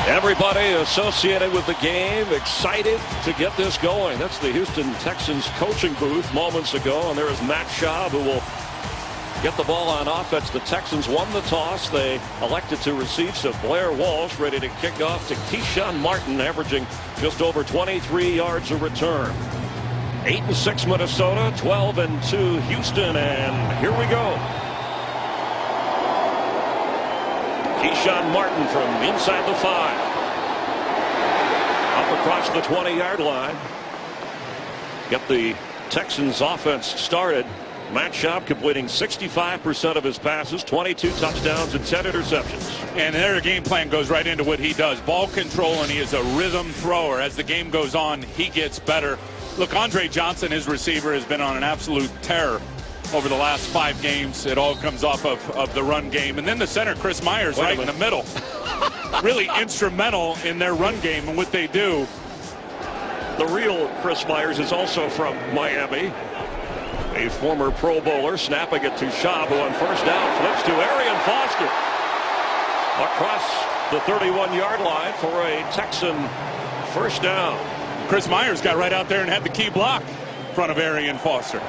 Everybody associated with the game excited to get this going. That's the Houston Texans coaching booth moments ago, and there is Matt Schaub, who will get the ball on offense. The Texans won the toss. They elected to receive, so Blair Walsh ready to kick off to Keyshawn Martin, averaging just over 23 yards a return. 8-6 Minnesota, 12-2 Houston, and here we go. Keyshawn Martin from inside the 5. Up across the 20-yard line. Get the Texans offense started. Matt Schaub completing 65% of his passes, 22 touchdowns and 10 interceptions. And their game plan goes right into what he does. Ball control, and he is a rhythm thrower. As the game goes on, he gets better. Look, Andre Johnson, his receiver, has been on an absolute tear over the last 5 games. It all comes off of the run game. And then the center, Chris Myers, right in the middle. Really instrumental in their run game and what they do. The real Chris Myers is also from Miami. A former Pro Bowler, snapping it to Schaub, who on first down flips to Arian Foster. Across the 31-yard line for a Texan first down. Chris Myers got right out there and had the key block in front of Arian Foster.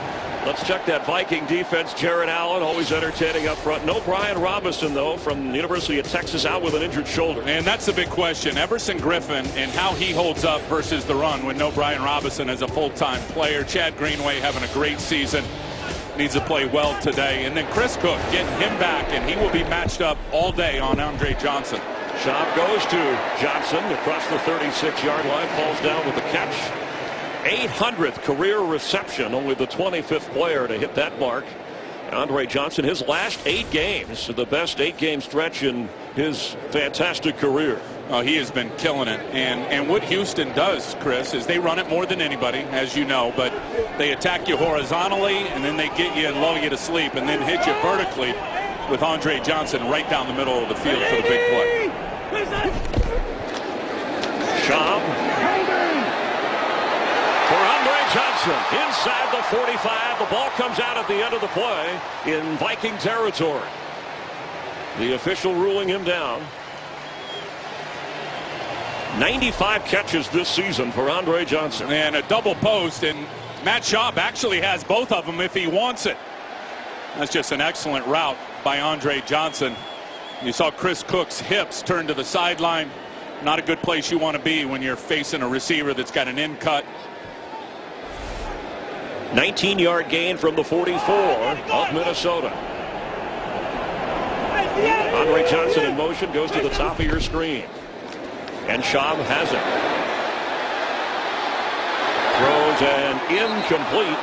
Let's check that Viking defense. Jared Allen, always entertaining up front. No Brian Robinson, though, from the University of Texas, out with an injured shoulder. And that's the big question. Everson Griffin and how he holds up versus the run with no Brian Robinson as a full-time player. Chad Greenway having a great season. Needs to play well today. And then Chris Cook getting him back, and he will be matched up all day on Andre Johnson. Schaub goes to Johnson across the 36-yard line. Falls down with the catch. 800th career reception, only the 25th player to hit that mark. Andre Johnson, his last 8 games, the best 8-game stretch in his fantastic career. Oh, he has been killing it. And what Houston does, Chris, is they run it more than anybody, as you know, but they attack you horizontally, and then they get you and lull you to sleep, and then hit you vertically with Andre Johnson right down the middle of the field for the big play. Schaub for Andre Johnson inside the 45. The ball comes out at the end of the play in Viking territory. The official ruling him down. 95 catches this season for Andre Johnson. And a double post, and Matt Schaub actually has both of them if he wants it. That's just an excellent route by Andre Johnson. You saw Chris Cook's hips turn to the sideline. Not a good place you want to be when you're facing a receiver that's got an in cut. 19-yard gain from the 44 of Minnesota. Andre Johnson in motion, goes to the top of your screen. And Schaub has it. Throws an incomplete.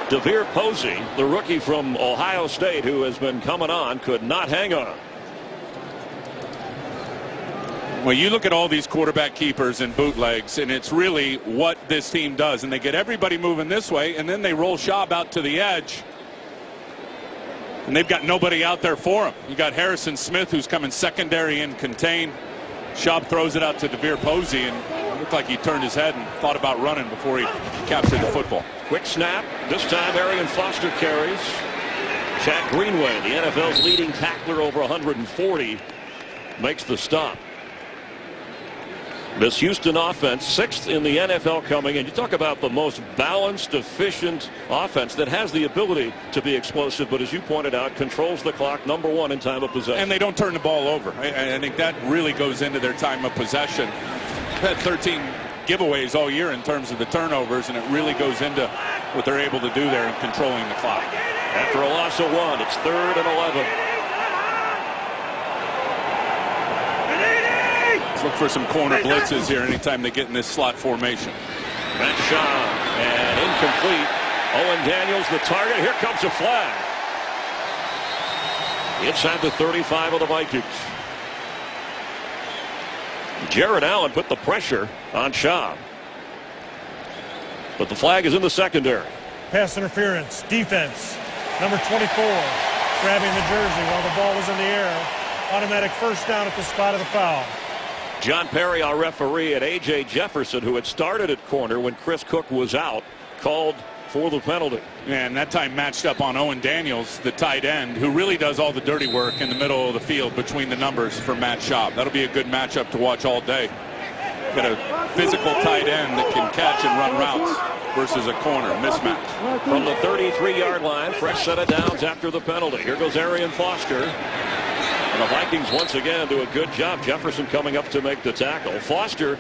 DeVere Posey, the rookie from Ohio State who has been coming on, could not hang on. Well, you look at all these quarterback keepers and bootlegs, and it's really what this team does. And they get everybody moving this way, and then they roll Schaub out to the edge. And they've got nobody out there for him. You got Harrison Smith, who's coming secondary and contain. Schaub throws it out to DeVere Posey, and it looked like he turned his head and thought about running before he captured the football. Quick snap. This time Arian Foster carries. Chad Greenway, the NFL's leading tackler, over 140, makes the stop. This Houston offense, 6th in the NFL coming, and you talk about the most balanced, efficient offense that has the ability to be explosive, but as you pointed out, controls the clock, #1 in time of possession. And they don't turn the ball over. I think that really goes into their time of possession. They've had 13 giveaways all year in terms of the turnovers, and it really goes into what they're able to do there in controlling the clock. After a loss of 1, it's 3rd and 11. Look for some corner blitzes here anytime they get in this slot formation. Matt Schaub, and incomplete. Owen Daniels the target. Here comes a flag. Inside the 35 of the Vikings. Jared Allen put the pressure on Schaub. But the flag is in the secondary. Pass interference. Defense. Number 24 grabbing the jersey while the ball was in the air. Automatic first down at the spot of the foul. John Perry, our referee, and A.J. Jefferson, who had started at corner when Chris Cook was out, called for the penalty. And that time matched up on Owen Daniels, the tight end, who really does all the dirty work in the middle of the field between the numbers for Matt Schaub. That'll be a good matchup to watch all day. Got a physical tight end that can catch and run routes versus a corner mismatch. From the 33-yard line, fresh set of downs after the penalty. Here goes Arian Foster. And the Vikings once again do a good job. Jefferson coming up to make the tackle. Foster,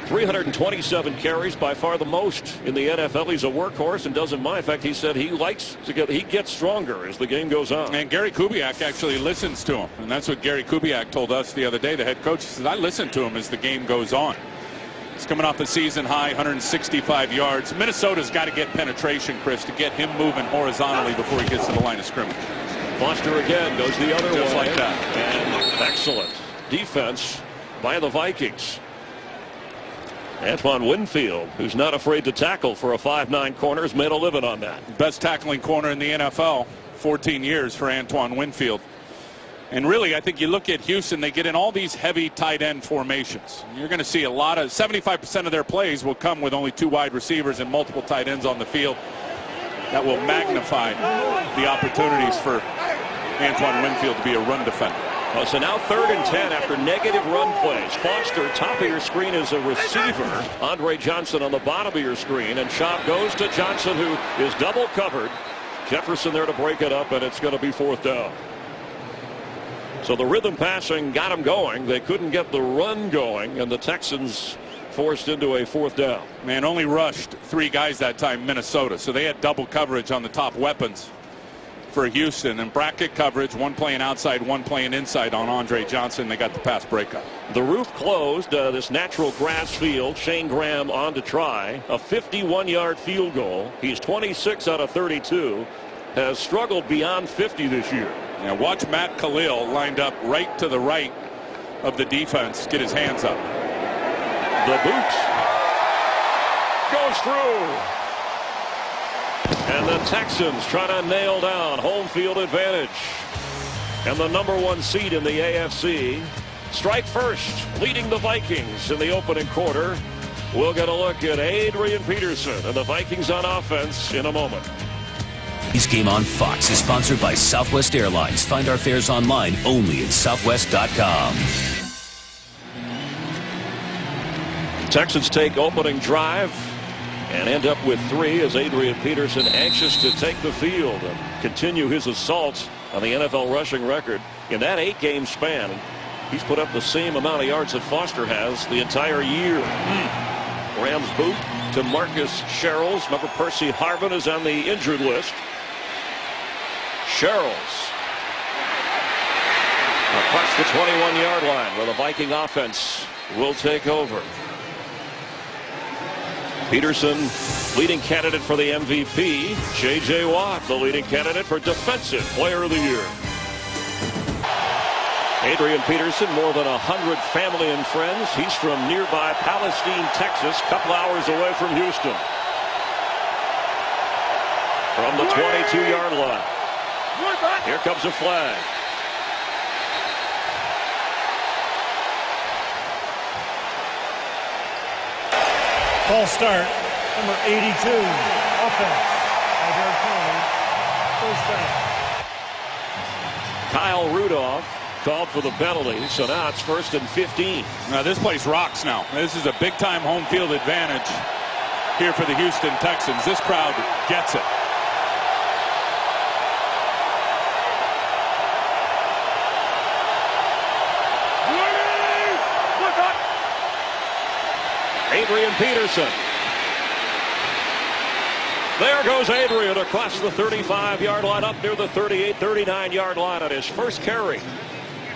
327 carries, by far the most in the NFL. He's a workhorse and doesn't mind. In fact, he said he gets stronger as the game goes on. And Gary Kubiak actually listens to him. And that's what Gary Kubiak told us the other day, the head coach. He says, I listen to him as the game goes on. He's coming off the season high, 165 yards. Minnesota's got to get penetration, Chris, to get him moving horizontally before he gets to the line of scrimmage. Foster again goes the other way. Just like that. And excellent defense by the Vikings. Antoine Winfield, who's not afraid to tackle for a 5'9" corner, has made a living on that. Best tackling corner in the NFL, 14 years for Antoine Winfield. And really, I think you look at Houston, they get in all these heavy tight end formations. You're going to see a lot of 75% of their plays will come with only 2 wide receivers and multiple tight ends on the field. That will magnify the opportunities for Antoine Winfield to be a run defender. So now 3rd and 10 after negative run plays. Foster, top of your screen, is a receiver. Andre Johnson on the bottom of your screen. And Schaub goes to Johnson, who is double covered. Jefferson there to break it up, and it's going to be 4th down. So the rhythm passing got them going. They couldn't get the run going, and the Texans forced into a 4th down. Man, only rushed 3 guys that time, Minnesota. So they had double coverage on the top weapons for Houston, and bracket coverage, 1 playing outside, 1 playing inside on Andre Johnson. They got the pass breakup. The roof closed, this natural grass field. Shane Graham on to try a 51-yard field goal. He's 26 out of 32. Has struggled beyond 50 this year. Now watch Matt Khalil lined up right to the right of the defense get his hands up. The boot goes through. And the Texans try to nail down home field advantage. And the #1 seed in the AFC strike first, leading the Vikings in the opening quarter. We'll get a look at Adrian Peterson and the Vikings on offense in a moment. This game on Fox is sponsored by Southwest Airlines. Find our fares online only at southwest.com. Texans take opening drive and end up with 3 as Adrian Peterson anxious to take the field and continue his assaults on the NFL rushing record. In that 8-game span, he's put up the same amount of yards that Foster has the entire year. Rams boot to Marcus Sherrills. Remember, Percy Harvin is on the injured list. Sherrills across the 21-yard line where the Viking offense will take over. Peterson, leading candidate for the MVP. J.J. Watt, the leading candidate for Defensive Player of the Year. Adrian Peterson, more than 100 family and friends. He's from nearby Palestine, Texas, a couple hours away from Houston. From the 22-yard line. Here comes a flag. False start. Number 82. Offense. Derek Conley. First down. Kyle Rudolph called for the penalty, so now it's 1st and 15. Now this place rocks now. This is a big-time home field advantage here for the Houston Texans. This crowd gets it. Adrian Peterson. There goes Adrian across the 35-yard line up near the 38, 39-yard line on his first carry.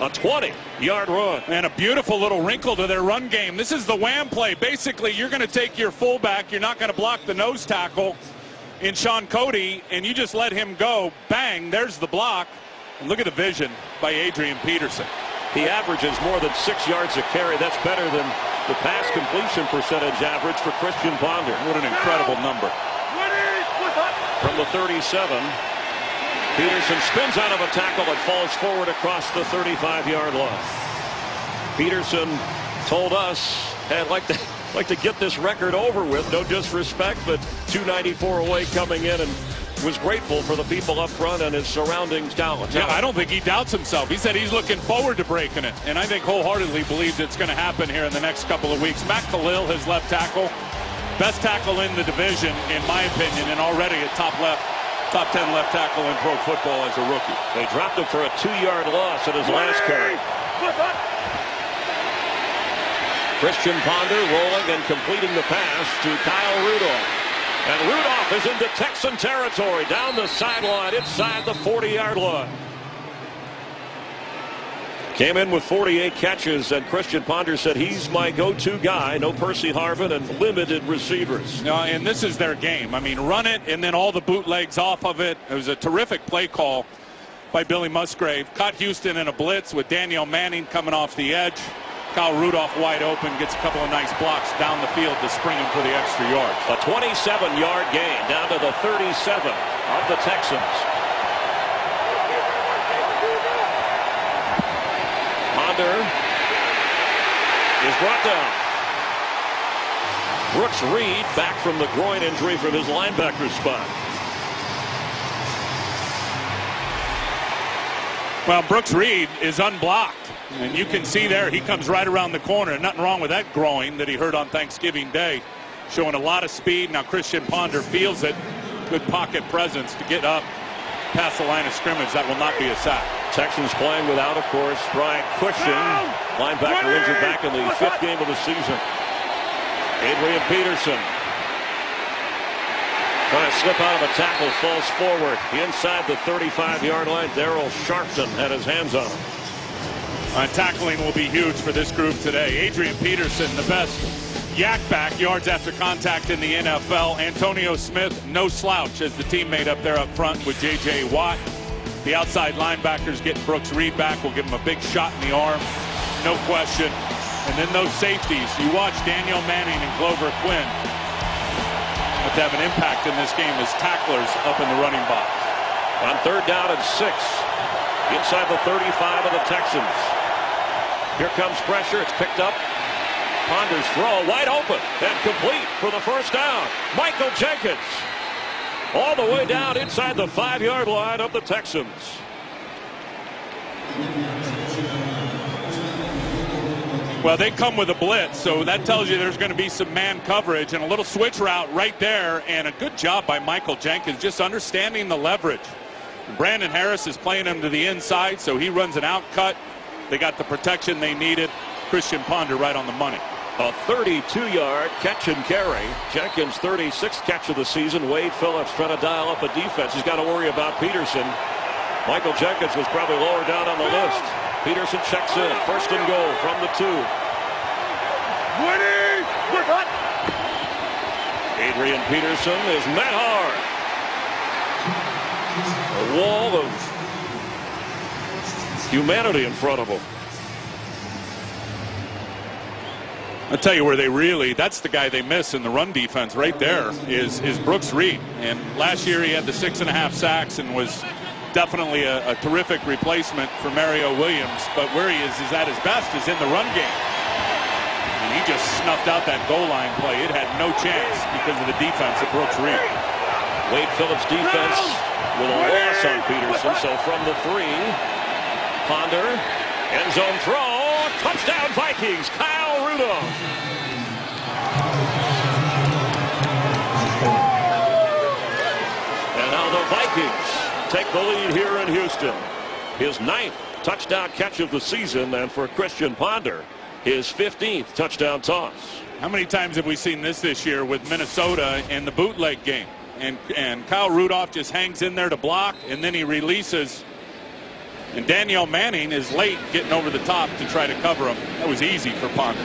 A 20-yard run. And a beautiful little wrinkle to their run game. This is the wham play. Basically, you're going to take your fullback. You're not going to block the nose tackle in Sean Cody, and you just let him go. Bang, there's the block. And look at the vision by Adrian Peterson. He averages more than 6 yards a carry. That's better than the pass completion percentage average for Christian Ponder. What an incredible number. From the 37, Peterson spins out of a tackle and falls forward across the 35-yard line. Peterson told us, hey, I'd like to like to get this record over with. No disrespect, but 294 away coming in, and was grateful for the people up front and his surrounding talent. Yeah, I don't think he doubts himself. He said he's looking forward to breaking it, and I think wholeheartedly believes it's going to happen here in the next couple of weeks. Matt Khalil, his left tackle, best tackle in the division, in my opinion, and already a top 10 left tackle in pro football as a rookie. They dropped him for a 2-yard loss at his last carry. Christian Ponder rolling and completing the pass to Kyle Rudolph. And Rudolph is into Texan territory down the sideline inside the 40-yard line. Came in with 48 catches, and Christian Ponder said he's my go-to guy. No Percy Harvin and limited receivers. No, and this is their game. I mean, run it and then all the bootlegs off of it. It was a terrific play call by Billy Musgrave. Caught Houston in a blitz with Daniel Manning coming off the edge. Kyle Rudolph wide open, gets a couple of nice blocks down the field to spring him for the extra yard. A 27-yard gain down to the 37 of the Texans. Ponder is brought down. Brooks Reed back from the groin injury from his linebacker spot. Well, Brooks Reed is unblocked. And you can see there, he comes right around the corner. Nothing wrong with that groin that he hurt on Thanksgiving Day. Showing a lot of speed. Now Christian Ponder feels it. Good pocket presence to get up past the line of scrimmage. That will not be a sack. Texans playing without, of course, Brian Cushing. Linebacker injured back in the 5th game of the season. Adrian Peterson trying to slip out of a tackle, falls forward. Inside the 35-yard line, Darryl Sharpton had his hands on him. Tackling will be huge for this group today. Adrian Peterson, the best yak back, yards after contact in the NFL. Antonio Smith, no slouch as the teammate up there up front with J.J. Watt. The outside linebackers getting Brooks Reed back will give him a big shot in the arm, no question. And then those safeties, you watch Daniel Manning and Glover Quinn have to have an impact in this game as tacklers up in the running box. On 3rd down and 6, inside the 35 of the Texans. Here comes pressure. It's picked up. Ponder's throw wide open and complete for the first down. Michael Jenkins all the way down inside the 5-yard line of the Texans. Well, they come with a blitz, so that tells you there's going to be some man coverage and a little switch route right there, and a good job by Michael Jenkins just understanding the leverage. Brandon Harris is playing him to the inside, so he runs an out cut. They got the protection they needed. Christian Ponder right on the money. A 32-yard catch and carry. Jenkins' 36th catch of the season. Wade Phillips trying to dial up a defense. He's got to worry about Peterson. Michael Jenkins was probably lower down on the list. Peterson checks in. 1st and goal from the 2. Adrian Peterson is met hard. A wall of humanity in front of him. I'll tell you where they really, that's the guy they miss in the run defense right there is Brooks Reed. And last year he had the 6.5 sacks and was definitely a terrific replacement for Mario Williams. But where he is at his best is in the run game. And he just snuffed out that goal line play. It had no chance because of the defense of Brooks Reed. Wade Phillips defense with a loss on Peterson. So from the 3, Ponder, end zone throw, touchdown Vikings, Kyle Rudolph. And now the Vikings take the lead here in Houston. His 9th touchdown catch of the season, and for Christian Ponder, his 15th touchdown toss. How many times have we seen this year with Minnesota in the bootleg game? And Kyle Rudolph just hangs in there to block, and then he releases. And Daniel Manning is late getting over the top to try to cover him. That was easy for Ponder.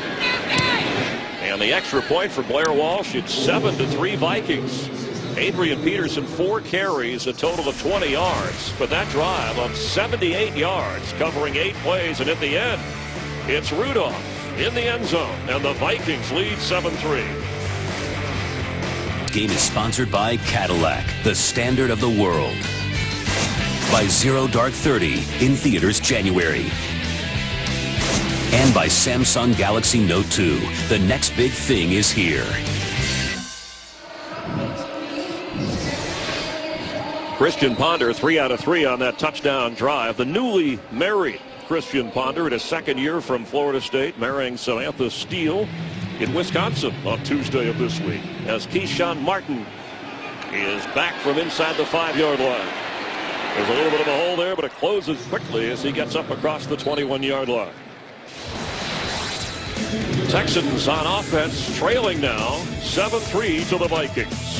And the extra point for Blair Walsh. It's 7-3 Vikings. Adrian Peterson 4 carries, a total of 20 yards. But that drive of 78 yards, covering 8 plays, and at the end, it's Rudolph in the end zone, and the Vikings lead 7-3. Game is sponsored by Cadillac, the standard of the world. By Zero Dark 30 in theaters January. And by Samsung Galaxy Note 2. The next big thing is here. Christian Ponder, 3 out of 3 on that touchdown drive. The newly married Christian Ponder in his second year from Florida State, marrying Samantha Steele in Wisconsin on Tuesday of this week, as Keyshawn Martin is back from inside the 5-yard line. There's a little bit of a hole there, but it closes quickly as he gets up across the 21-yard line. Texans on offense, trailing now 7-3 to the Vikings.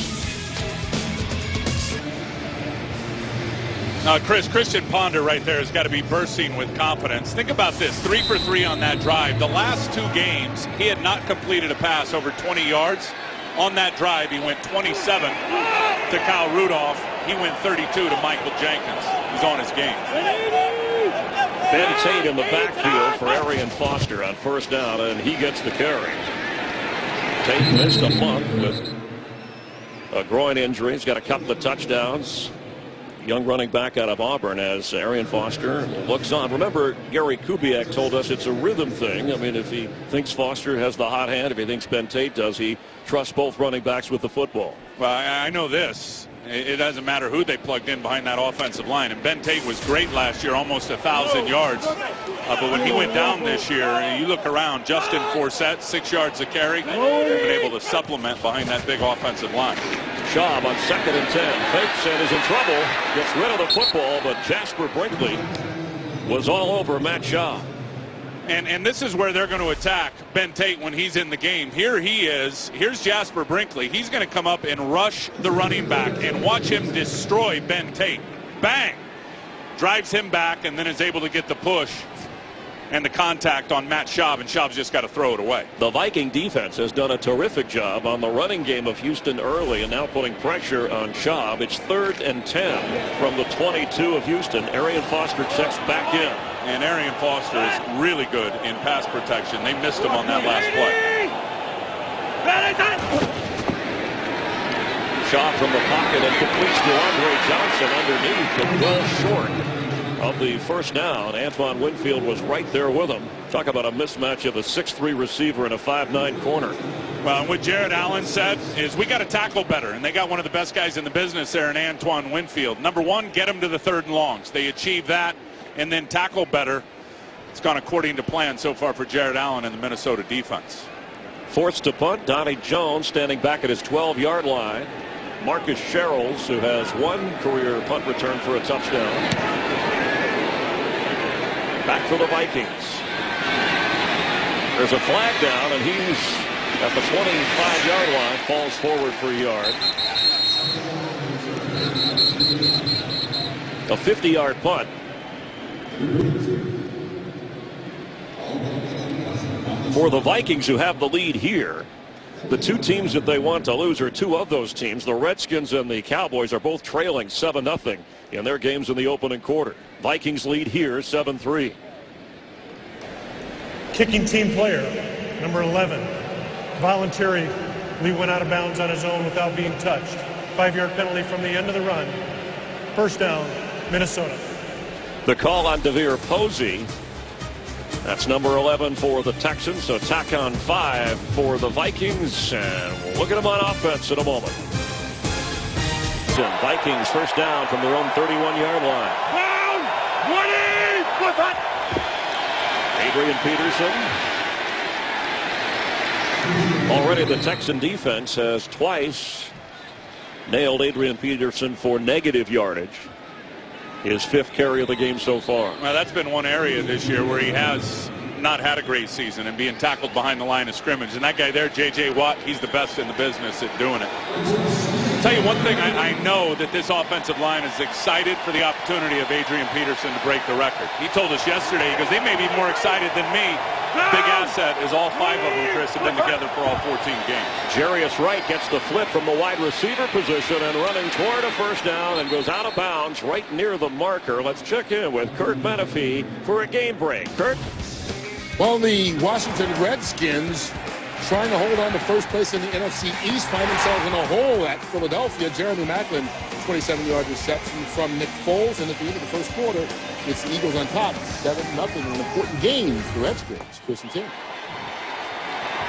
Christian Ponder right there has got to be bursting with confidence. Think about this, 3 for 3 on that drive. The last 2 games, he had not completed a pass over 20 yards. On that drive, he went 27 to Kyle Rudolph. He went 32 to Michael Jenkins. He's on his game. Ben Tate in the backfield for Arian Foster on first down, and he gets the carry. Tate missed a punt with a groin injury. He's got a couple of touchdowns. Young running back out of Auburn as Arian Foster looks on. Remember, Gary Kubiak told us it's a rhythm thing. I mean, if he thinks Foster has the hot hand, if he thinks Ben Tate does, he trusts both running backs with the football. Well, I know this. It doesn't matter who they plugged in behind that offensive line. And Ben Tate was great last year, almost 1,000 yards. But when he went down this year, you look around, Justin Forsett, 6 yards a carry, been able to supplement behind that big offensive line. Schaub on 2nd and 10. Fakes and is in trouble. Gets rid of the football, but Jasper Brinkley was all over Matt Schaub. And this is where they're going to attack Ben Tate when he's in the game. Here he is. Here's Jasper Brinkley. He's going to come up and rush the running back and watch him destroy Ben Tate. Bang! Drives him back and then is able to get the push and the contact on Matt Schaub, and Schaub's just got to throw it away. The Viking defense has done a terrific job on the running game of Houston early, and now putting pressure on Schaub. It's 3rd and 10 from the 22 of Houston. Arian Foster checks back in. And Arian Foster is really good in pass protection. They missed him on that last play. Shot from the pocket and completes to Andre Johnson underneath, but well short of the first down. Antoine Winfield was right there with him. Talk about a mismatch of a 6'3 receiver and a 5'9 corner. Well, what Jared Allen said is we got to tackle better, and they got one of the best guys in the business there in Antoine Winfield. Number one, get him to the 3rd and longs. They achieved that, and then tackle better. It's gone according to plan so far for Jared Allen and the Minnesota defense. Forced to punt, Donnie Jones standing back at his 12-yard line. Marcus Sherrills, who has 1 career punt return for a touchdown. Back for the Vikings. There's a flag down, and he's at the 25-yard line, falls forward for a yard. A 50-yard punt. For the Vikings, who have the lead here, the 2 teams that they want to lose are 2 of those teams. The Redskins and the Cowboys are both trailing 7-0 in their games in the opening quarter. Vikings lead here 7-3. Kicking team player, number 11, voluntarily went out of bounds on his own without being touched. 5-yard penalty from the end of the run. First down, Minnesota. The call on DeVere Posey. That's number 11 for the Texans. So tack on 5 for the Vikings. And we'll look at them on offense in a moment. Vikings first down from their own 31-yard line. Adrian Peterson. Already the Texan defense has twice nailed Adrian Peterson for negative yardage. His 5th carry of the game so far. Well, that's been one area this year where he has not had a great season and being tackled behind the line of scrimmage. And that guy there, J.J. Watt, he's the best in the business at doing it. I'll tell you one thing, I know that this offensive line is excited for the opportunity of Adrian Peterson to break the record. He told us yesterday, because they may be more excited than me. Big asset is all 5 of them, Chris, have been together for all 14 games. Jarius Wright gets the flip from the wide receiver position and running toward a first down and goes out of bounds right near the marker. Let's check in with Kurt Menefee for a game break. Kurt? Well, the Washington Redskins trying to hold on to first place in the NFC East, find themselves in a hole at Philadelphia. Jeremy Maclin, 27-yard reception from Nick Foles, and at the end of the first quarter, it's the Eagles on top, 7-0 in an important game for Redskins. Chris and Tim.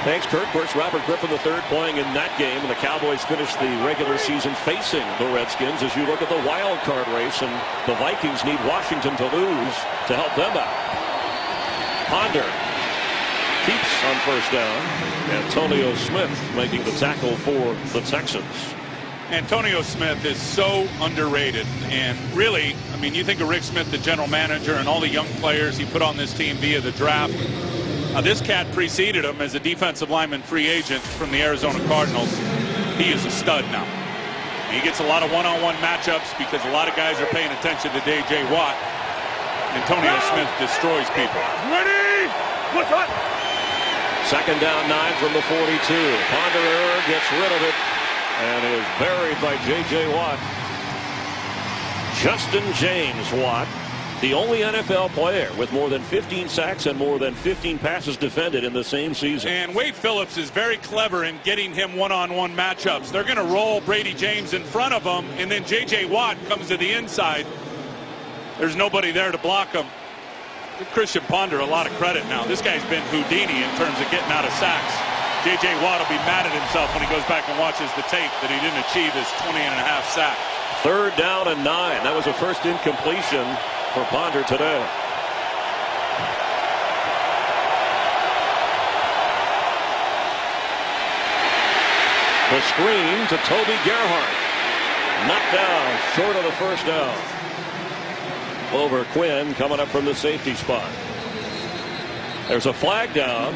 Thanks, Kurt. Of course, Robert Griffin III playing in that game, and the Cowboys finished the regular season facing the Redskins. As you look at the wild card race, and the Vikings need Washington to lose to help them out. Ponder keeps on first down. Antonio Smith making the tackle for the Texans. Antonio Smith is so underrated, and really, I mean, you think of Rick Smith, the general manager, and all the young players he put on this team via the draft. This cat preceded him as a defensive lineman free agent from the Arizona Cardinals. He is a stud now. He gets a lot of one-on-one matchups because a lot of guys are paying attention to J.J. Watt. Antonio Smith destroys people. Ready? Look up. Second down 9 from the 42. Ponderer gets rid of it and is buried by J.J. Watt. Justin James Watt, the only NFL player with more than 15 sacks and more than 15 passes defended in the same season. And Wade Phillips is very clever in getting him one-on-one matchups. They're going to roll Brady James in front of him, and then J.J. Watt comes to the inside. There's nobody there to block him. Give Christian Ponder a lot of credit now. This guy's been Houdini in terms of getting out of sacks. J.J. Watt will be mad at himself when he goes back and watches the tape that he didn't achieve his 20.5 sack. Third down and 9. That was a first incompletion for Ponder today. The screen to Toby Gerhart. Knocked down short of the first down. Over Quinn coming up from the safety spot. There's a flag down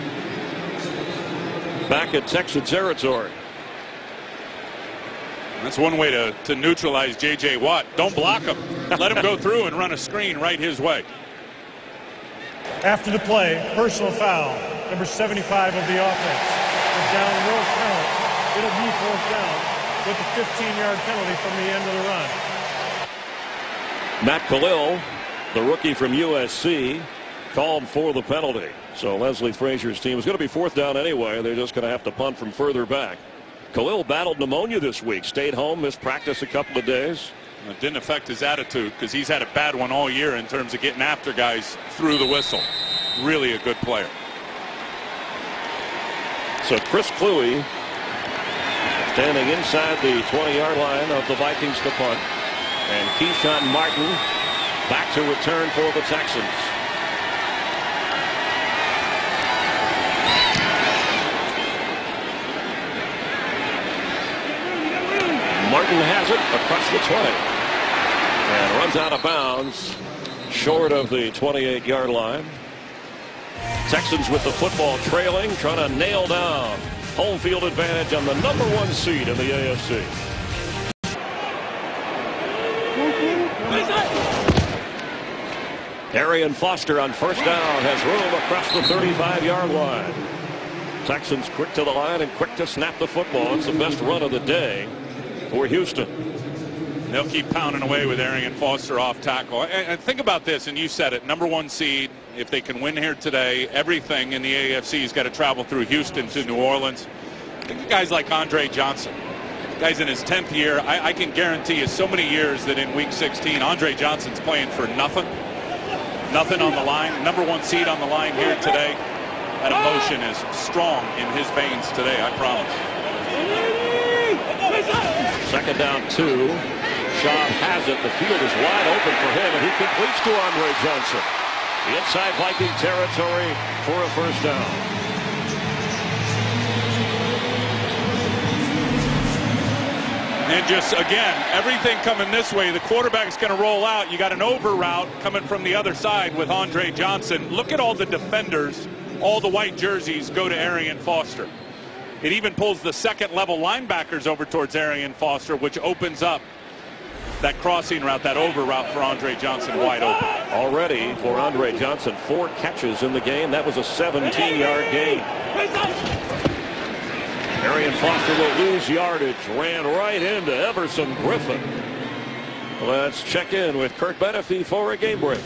back at Texan territory. That's one way to neutralize J.J. Watt. Don't block him. Let him go through and run a screen right his way. After the play, personal foul, number 75 of the offense. The down will count. It'll be fourth down with a 15-yard penalty from the end of the run. Matt Khalil, the rookie from USC, called for the penalty. So Leslie Frazier's team is going to be fourth down anyway. They're just going to have to punt from further back. Khalil battled pneumonia this week. Stayed home, missed practice a couple of days. It didn't affect his attitude because he's had a bad one all year in terms of getting after guys through the whistle. Really a good player. So Chris Kluwe standing inside the 20-yard line of the Vikings to punt. And Keyshawn Martin back to return for the Texans. Martin has it across the 20 and runs out of bounds short of the 28-yard line. Texans with the football trailing, trying to nail down home field advantage on the #1 seed in the AFC. Arian Foster on first down has room across the 35-yard line. Texans quick to the line and quick to snap the football. It's the best run of the day for Houston. They'll keep pounding away with Arian Foster off tackle. And think about this, and you said it, #1 seed. If they can win here today, everything in the AFC has got to travel through Houston to New Orleans. Think of guys like Andre Johnson. Guy's in his 10th year. I can guarantee you so many years that in week 16, Andre Johnson's playing for nothing. Nothing on the line. #1 seed on the line here today. That emotion is strong in his veins today, I promise. Second down 2. Schaub has it. The field is wide open for him, and he completes to Andre Johnson. Inside Viking territory for a first down. And just, again, everything coming this way. The quarterback's going to roll out. You got an over route coming from the other side with Andre Johnson. Look at all the defenders. All the white jerseys go to Arian Foster. It even pulls the second-level linebackers over towards Arian Foster, which opens up that crossing route, that over route for Andre Johnson wide open. Already for Andre Johnson, 4 catches in the game. That was a 17-yard gain. Arian Foster will lose yardage. Ran right into Everson Griffin. Let's check in with Kurt Benefee for a game break.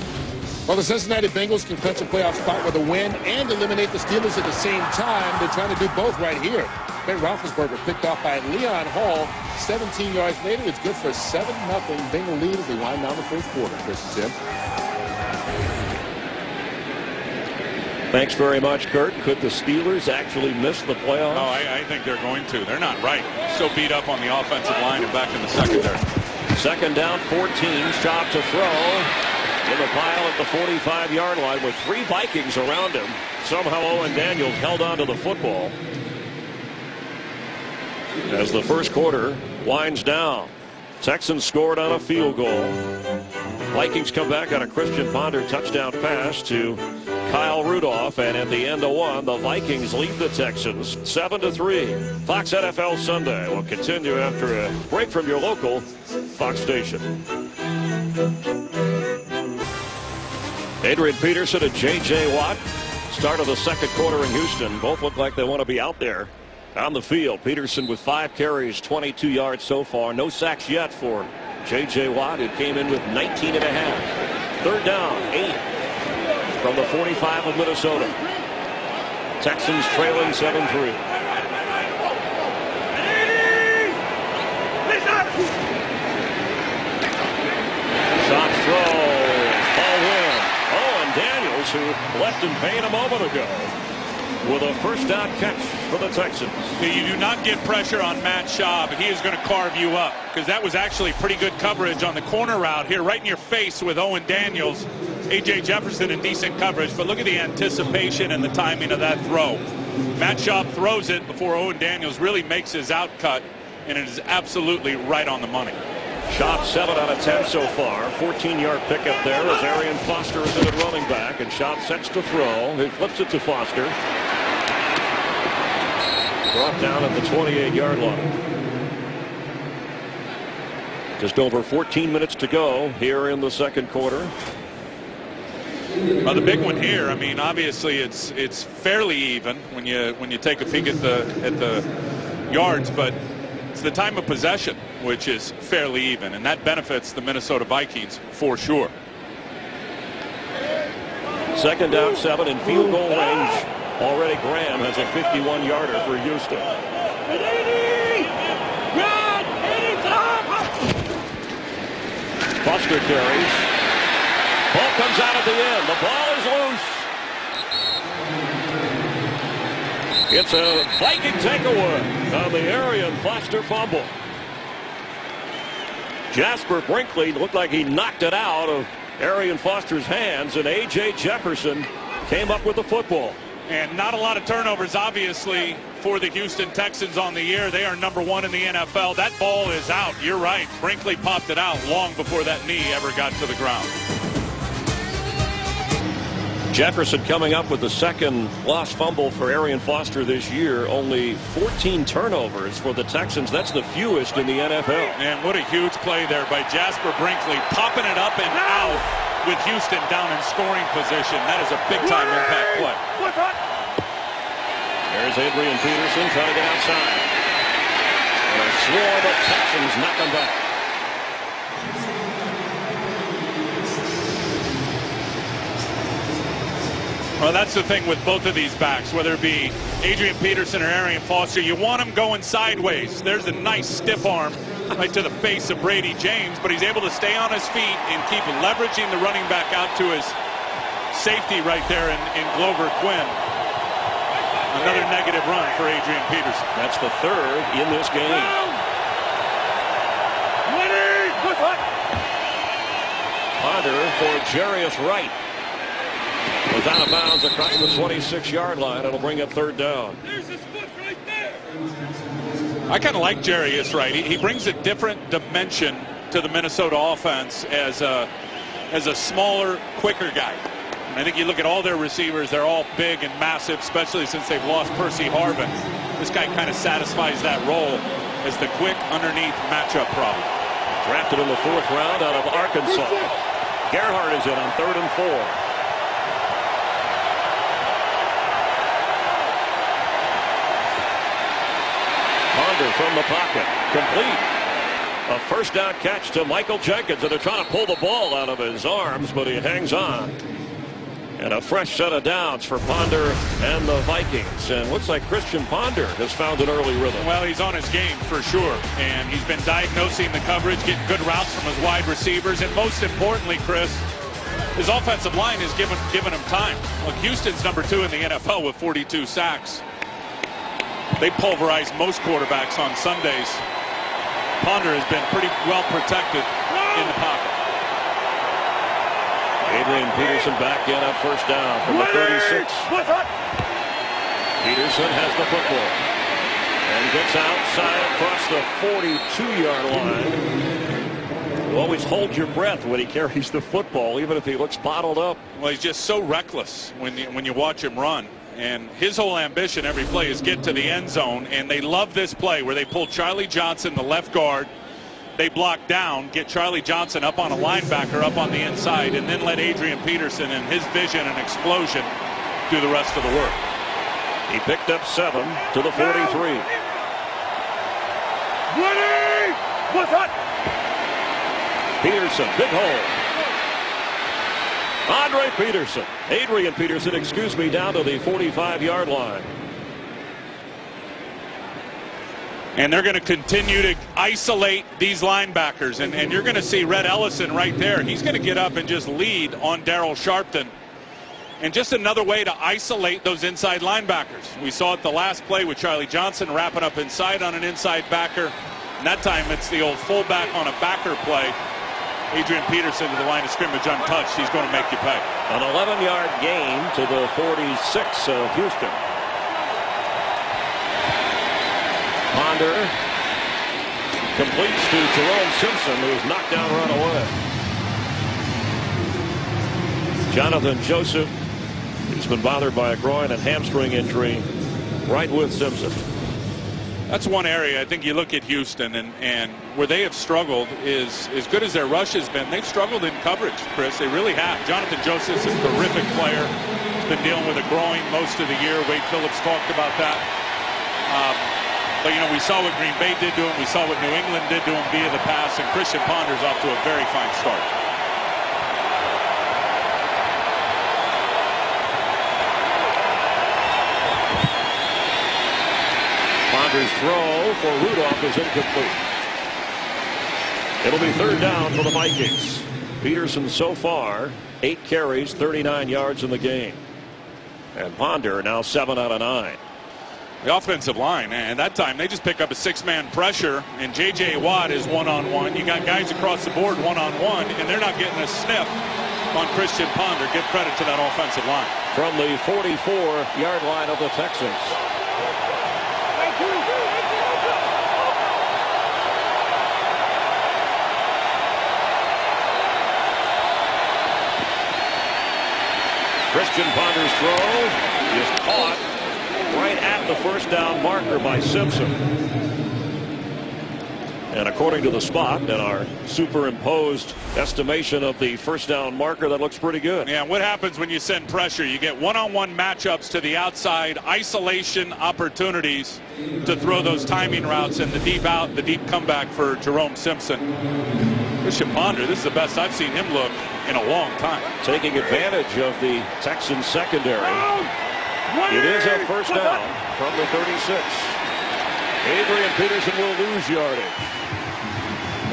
Well, the Cincinnati Bengals can clinch a playoff spot with a win and eliminate the Steelers at the same time. They're trying to do both right here. Ben Roethlisberger picked off by Leon Hall. 17 yards later, it's good for 7-0 Bengal lead as they wind down the first quarter. Chris and Tim. Thanks very much, Kurt. Could the Steelers actually miss the playoffs? Oh, I think they're going to. They're not right. So beat up on the offensive line and back in the secondary. Second down, 14. Schaub to throw. In the pile at the 45-yard line with 3 Vikings around him. Somehow Owen Daniels held on to the football. As the first quarter winds down, Texans scored on a field goal. Vikings come back on a Christian Ponder touchdown pass to Kyle Rudolph, and at the end of one, the Vikings lead the Texans 7-3. Fox NFL Sunday will continue after a break from your local Fox station. Adrian Peterson and J.J. Watt. Start of the second quarter in Houston. Both look like they want to be out there on the field. Peterson with 5 carries, 22 yards so far. No sacks yet for J.J. Watt, who came in with 19 and a half. Third down, 8 from the 45 of Minnesota. Texans trailing 7-3. Shot throw. Ball in. Owen Daniels, who left in pain a moment ago, with a first down catch for the Texans. You do not get pressure on Matt Schaub. He is going to carve you up, because that was actually pretty good coverage on the corner route here, right in your face with Owen Daniels. A.J. Jefferson in decent coverage, but look at the anticipation and the timing of that throw. Matt Schaub throws it before Owen Daniels really makes his out cut, and it is absolutely right on the money. Schaub 7 out of 10 so far. 14-yard pickup there as Arian Foster is in at running back, and Schaub sets to throw. He flips it to Foster. Brought down at the 28-yard line. Just over 14 minutes to go here in the second quarter. Well, the big one here, I mean, obviously it's fairly even when you take a peek at the yards, but it's the time of possession which is fairly even, and that benefits the Minnesota Vikings for sure. Second down, 7 in field goal range. Already Graham has a 51-yarder for Houston. Foster carries. Ball comes out at the end. The ball is loose. It's a Viking takeaway on the Arian Foster fumble. Jasper Brinkley looked like he knocked it out of Arian Foster's hands, and A.J. Jefferson came up with the football. And not a lot of turnovers, obviously, for the Houston Texans on the year. They are number 1 in the NFL. That ball is out. You're right. Brinkley popped it out long before that knee ever got to the ground. Jefferson coming up with the second lost fumble for Arian Foster this year. Only 14 turnovers for the Texans. That's the fewest in the NFL. And what a huge play there by Jasper Brinkley, popping it up and out with Houston down in scoring position. That is a big-time impact play. There's Adrian Peterson trying to get outside. And a swarm of Texans knock him back. Well, that's the thing with both of these backs, whether it be Adrian Peterson or Arian Foster. You want them going sideways. There's a nice stiff arm right to the face of Brady James, but he's able to stay on his feet and keep leveraging the running back out to his safety right there in Glover Quinn. Another negative run for Adrian Peterson. That's the third in this game. Ponder for Jarius Wright. Was out of bounds across the 26-yard line. It'll bring up third down. There's his foot right there. I kind of like Jarius Wright. He brings a different dimension to the Minnesota offense as a smaller, quicker guy. I think you look at all their receivers, they're all big and massive, especially since they've lost Percy Harvin. This guy kind of satisfies that role as the quick underneath matchup problem. Drafted in the 4th round out of Arkansas. Gerhardt is in on 3rd and 4. Ponder from the pocket. Complete. A first down catch to Michael Jenkins, and they're trying to pull the ball out of his arms, but he hangs on. And a fresh set of downs for Ponder and the Vikings. And looks like Christian Ponder has found an early rhythm. Well, he's on his game for sure. And he's been diagnosing the coverage, getting good routes from his wide receivers. And most importantly, Chris, his offensive line has given him time. Look, Houston's number 2 in the NFL with 42 sacks. They pulverize most quarterbacks on Sundays. Ponder has been pretty well protected in the pocket. Adrian Peterson back in on first down from the 36. Peterson has the football and gets outside across the 42-yard line. You always hold your breath when he carries the football, even if he looks bottled up. Well, he's just so reckless when you watch him run. And his whole ambition every play is get to the end zone. And they love this play where they pull Charlie Johnson, the left guard. They block down, get Charlie Johnson up on a linebacker up on the inside, and then let Adrian Peterson and his vision and explosion do the rest of the work. He picked up 7 to the 43. Peterson, big hole. Adrian Peterson, excuse me, down to the 45-yard line. And they're going to continue to isolate these linebackers. And you're going to see Red Ellison right there. He's going to get up and just lead on Darryl Sharpton. And just another way to isolate those inside linebackers. We saw it the last play with Charlie Johnson wrapping up inside on an inside backer. And that time it's the old fullback on a backer play. Adrian Peterson to the line of scrimmage untouched. He's going to make you pay. An 11-yard gain to the 46 of Houston. Ponder completes to Jerome Simpson, who is knocked down, run away. Jonathan Joseph, he's been bothered by a groin and hamstring injury, right with Simpson. That's one area I think you look at Houston and where they have struggled is as good as their rush has been. They've struggled in coverage, Chris. They really have. Jonathan Joseph is a terrific player. He's been dealing with a groin most of the year. Wade Phillips talked about that. But, you know, we saw what Green Bay did to him. We saw what New England did to him via the pass. And Christian Ponder's off to a very fine start. Ponder's throw for Rudolph is incomplete. It'll be third down for the Vikings. Peterson so far, 8 carries, 39 yards in the game. And Ponder now 7 out of 9. The offensive line, and that time they just pick up a 6-man pressure, and J.J. Watt is one-on-one. You got guys across the board one-on-one, and they're not getting a sniff on Christian Ponder. Give credit to that offensive line. From the 44-yard line of the Texans. Christian Ponder's throw is caught right at the first down marker by Simpson. And according to the spot and our superimposed estimation of the first down marker, that looks pretty good. Yeah, what happens when you send pressure? You get one-on-one matchups to the outside, isolation opportunities to throw those timing routes, and the deep out, the deep comeback for Jerome Simpson. Christian Ponder, this is the best I've seen him look in a long time. Taking advantage of the Texans secondary. It is a first down from the 36. Adrian Peterson will lose yardage.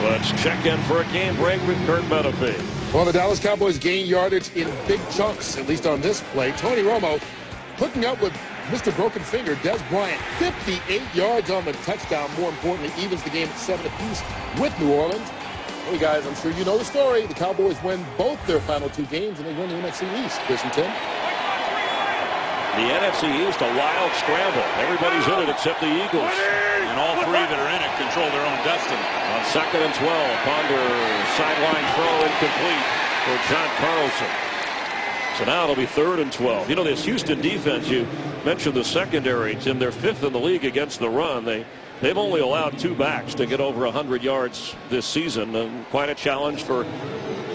Let's check in for a game break with Kurt Menefee. Well, the Dallas Cowboys gain yardage in big chunks, at least on this play. Tony Romo hooking up with Mr. Broken Finger, Des Bryant, 58 yards on the touchdown. More importantly, evens the game at 7 apiece with New Orleans. Hey, guys, I'm sure you know the story. The Cowboys win both their final 2 games, and they win the NFC East. Chris and Tim. The NFC East, a wild scramble. Everybody's in it except the Eagles. And all 3 that are in it control their own destiny. On 2nd and 12, Ponder sideline throw incomplete for John Carlson. So now it'll be 3rd and 12. You know, this Houston defense, you mentioned the secondary, Tim, they're 5th in the league against the run. They've only allowed 2 backs to get over 100 yards this season. And quite a challenge for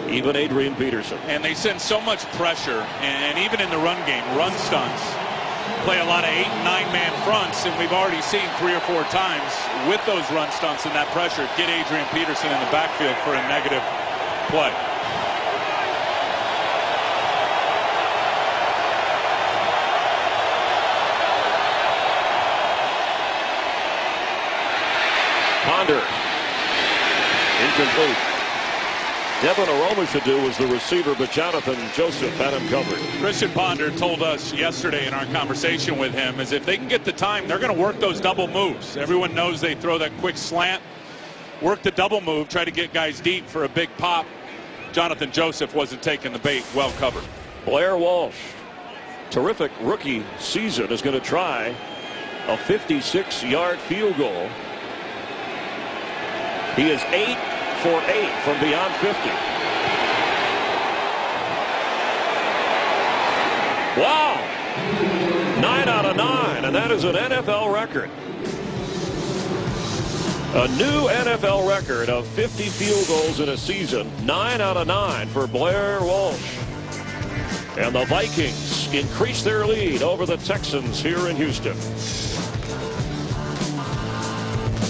even Adrian Peterson. And they send so much pressure, and even in the run game, run stunts, play a lot of 8- and 9-man fronts, and we've already seen 3 or 4 times with those run stunts and that pressure get Adrian Peterson in the backfield for a negative play. Ponder. Incomplete. Devin Aroma should do was the receiver, but Jonathan Joseph had him covered. Christian Ponder told us yesterday in our conversation with him is if they can get the time, they're going to work those double moves. Everyone knows they throw that quick slant, work the double move, try to get guys deep for a big pop. Jonathan Joseph wasn't taking the bait, well covered. Blair Walsh, terrific rookie season, is going to try a 56-yard field goal. He is 8 for 8 from beyond 50. Wow! 9 out of 9, and that is an NFL record. A new NFL record of 50 field goals in a season. 9 out of 9 for Blair Walsh. And the Vikings increase their lead over the Texans here in Houston.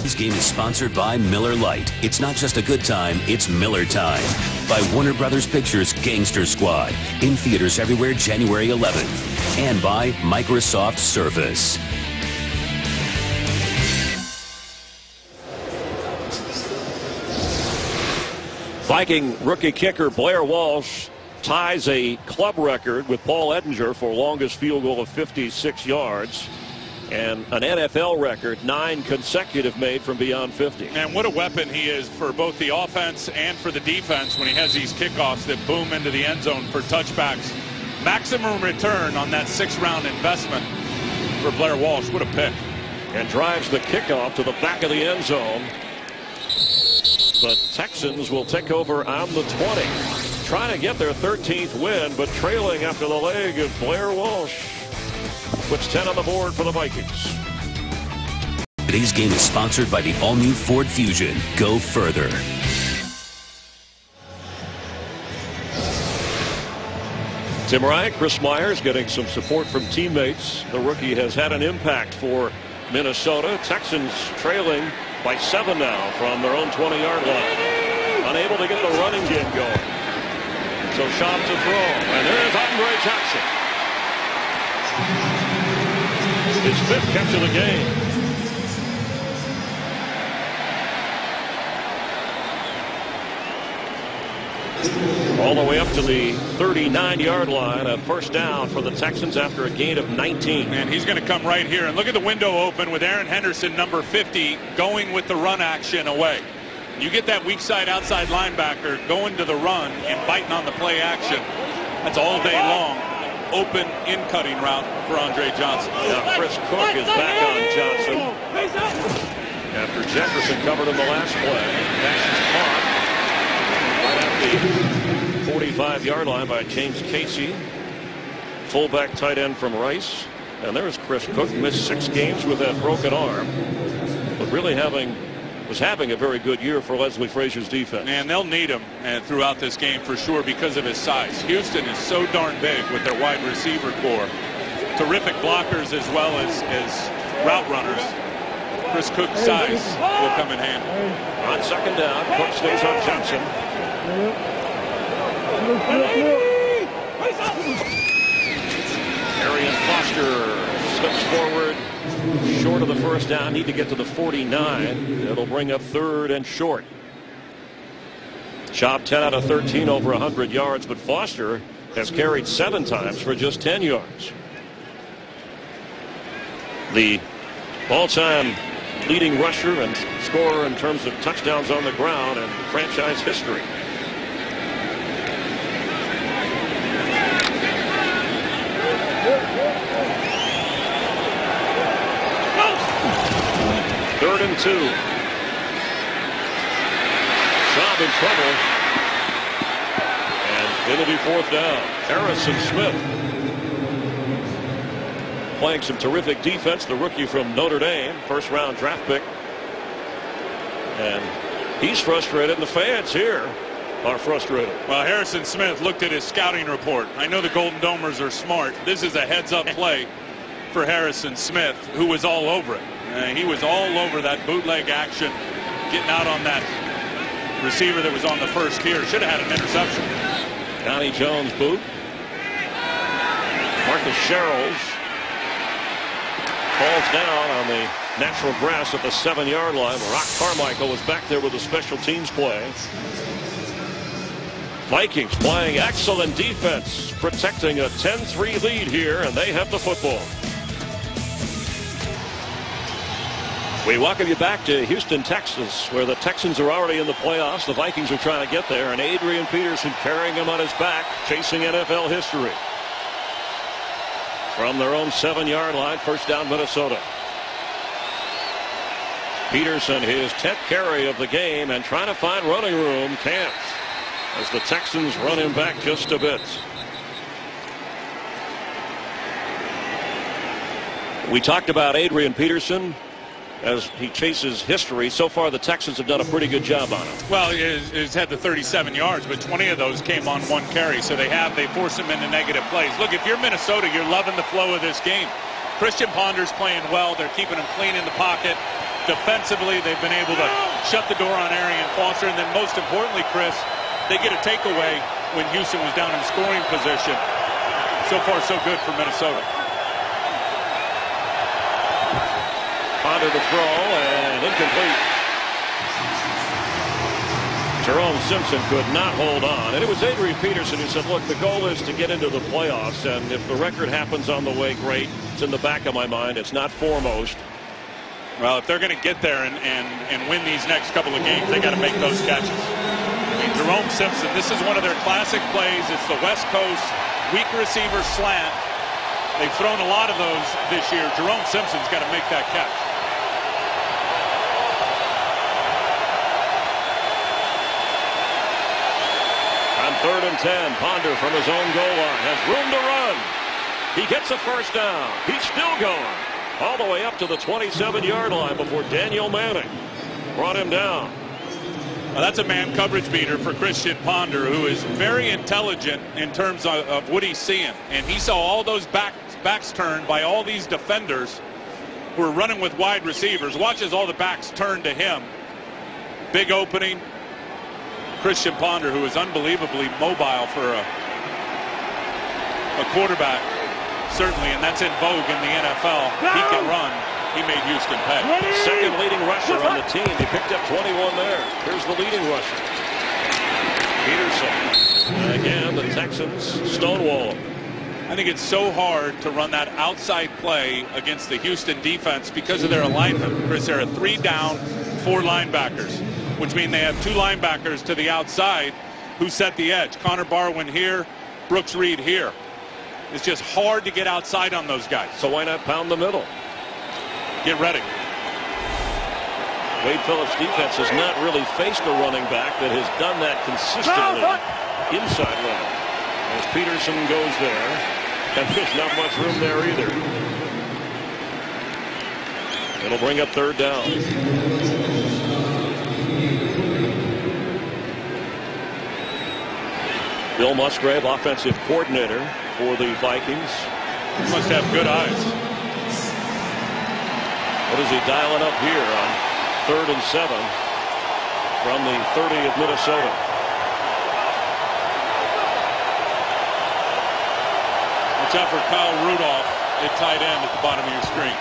This game is sponsored by Miller Lite. It's not just a good time, it's Miller time. By Warner Brothers Pictures' Gangster Squad. In theaters everywhere January 11th. And by Microsoft Surface. Viking rookie kicker Blair Walsh ties a club record with Paul Edinger for longest field goal of 56 yards. And an NFL record, 9 consecutive made from beyond 50. And what a weapon he is for both the offense and for the defense when he has these kickoffs that boom into the end zone for touchbacks. Maximum return on that 6th-round investment for Blair Walsh. What a pick. And drives the kickoff to the back of the end zone. The Texans will take over on the 20. Trying to get their 13th win, but trailing after the leg of Blair Walsh. Puts 10 on the board for the Vikings. Today's game is sponsored by the all-new Ford Fusion. Go further. Tim Wright, Chris Myers getting some support from teammates. The rookie has had an impact for Minnesota. Texans trailing by 7 now from their own 20-yard line. Unable to get the running game going. So Schaub to throw. And there's Andre Johnson. His 5th catch of the game. All the way up to the 39-yard line. A first down for the Texans after a gain of 19. And he's going to come right here. And look at the window open with Aaron Henderson, number 50, going with the run action away. You get that weak side outside linebacker going to the run and biting on the play action. That's all day long. Open in-cutting route for Andre Johnson. Now Chris Cook is back on Johnson. After Jefferson covered him the last play. Pass is caught right at the 45-yard line by James Casey. Fullback tight end from Rice. And there's Chris Cook. Missed 6 games with that broken arm. But really was having a very good year for Leslie Frazier's defense. And they'll need him throughout this game for sure because of his size. Houston is so darn big with their wide receiver core. Terrific blockers as well as route runners. Chris Cook's size will come in handy. On second down, Cook stays on Johnson. Arian Foster slips forward. Short of the first down, need to get to the 49. It'll bring up 3rd and short. Schaub 10 out of 13 over 100 yards, but Foster has carried 7 times for just 10 yards. The all-time leading rusher and scorer in terms of touchdowns on the ground in franchise history. Third and 2. Schaub in trouble. And it'll be 4th down. Harrison Smith playing some terrific defense. The rookie from Notre Dame, 1st-round draft pick. And he's frustrated, and the fans here are frustrated. Well, Harrison Smith looked at his scouting report. I know the Golden Domers are smart. This is a heads-up play for Harrison Smith, who was all over it. He was all over that bootleg action, getting out on that receiver that was on the first tier. Should have had an interception. Connie Jones boot. Marcus Sherrills falls down on the natural grass at the 7-yard line. Rock Carmichael was back there with a special teams play. Vikings playing excellent defense, protecting a 10-3 lead here, and they have the football. We welcome you back to Houston, Texas, where the Texans are already in the playoffs. The Vikings are trying to get there, and Adrian Peterson carrying him on his back, chasing NFL history. From their own 7-yard line, first down, Minnesota. Peterson, his 10th carry of the game, and trying to find running room, can't, as the Texans run him back just a bit. We talked about Adrian Peterson as he chases history. So far, the Texans have done a pretty good job on him. Well, he's had the 37 yards, but 20 of those came on one carry, so they force him into negative plays. Look, if you're Minnesota, you're loving the flow of this game. Christian Ponder's playing well. They're keeping him clean in the pocket. Defensively, they've been able to shut the door on Arian Foster, and then most importantly, Chris, they get a takeaway when Houston was down in scoring position. So far, so good for Minnesota. Ponder to throw, and incomplete. Jerome Simpson could not hold on, and it was Adrian Peterson who said, look, the goal is to get into the playoffs, and if the record happens on the way, great. It's in the back of my mind. It's not foremost. Well, if they're going to get there and win these next couple of games, they got to make those catches. I mean, Jerome Simpson, this is one of their classic plays. It's the West Coast weak receiver slant. They've thrown a lot of those this year. Jerome Simpson's got to make that catch. On 3rd and 10, Ponder from his own goal line has room to run. He gets a first down. He's still going all the way up to the 27-yard line before Daniel Manning brought him down. Well, that's a man coverage beater for Christian Ponder, who is very intelligent in terms of what he's seeing. And he saw all those backs turned by all these defenders who are running with wide receivers. Watches all the backs turn to him. Big opening. Christian Ponder, who is unbelievably mobile for a quarterback, certainly, and that's in vogue in the NFL. He can run. He made Houston pay. Second leading rusher on the team. He picked up 21 there. Here's the leading rusher, Peterson. And again, the Texans stonewall him. I think it's so hard to run that outside play against the Houston defense because of their alignment. Chris, there are 3 down, 4 linebackers, which means they have 2 linebackers to the outside who set the edge. Connor Barwin here, Brooks Reed here. It's just hard to get outside on those guys. So why not pound the middle? Get ready. Wade Phillips' defense has not really faced a running back that has done that consistently inside running. As Peterson goes there, and there's not much room there either. It'll bring up 3rd down. Bill Musgrave, offensive coordinator for the Vikings. Must have good eyes. What is he dialing up here on 3rd and 7 from the 30 of Minnesota? Watch out for Kyle Rudolph at tight end at the bottom of your screen.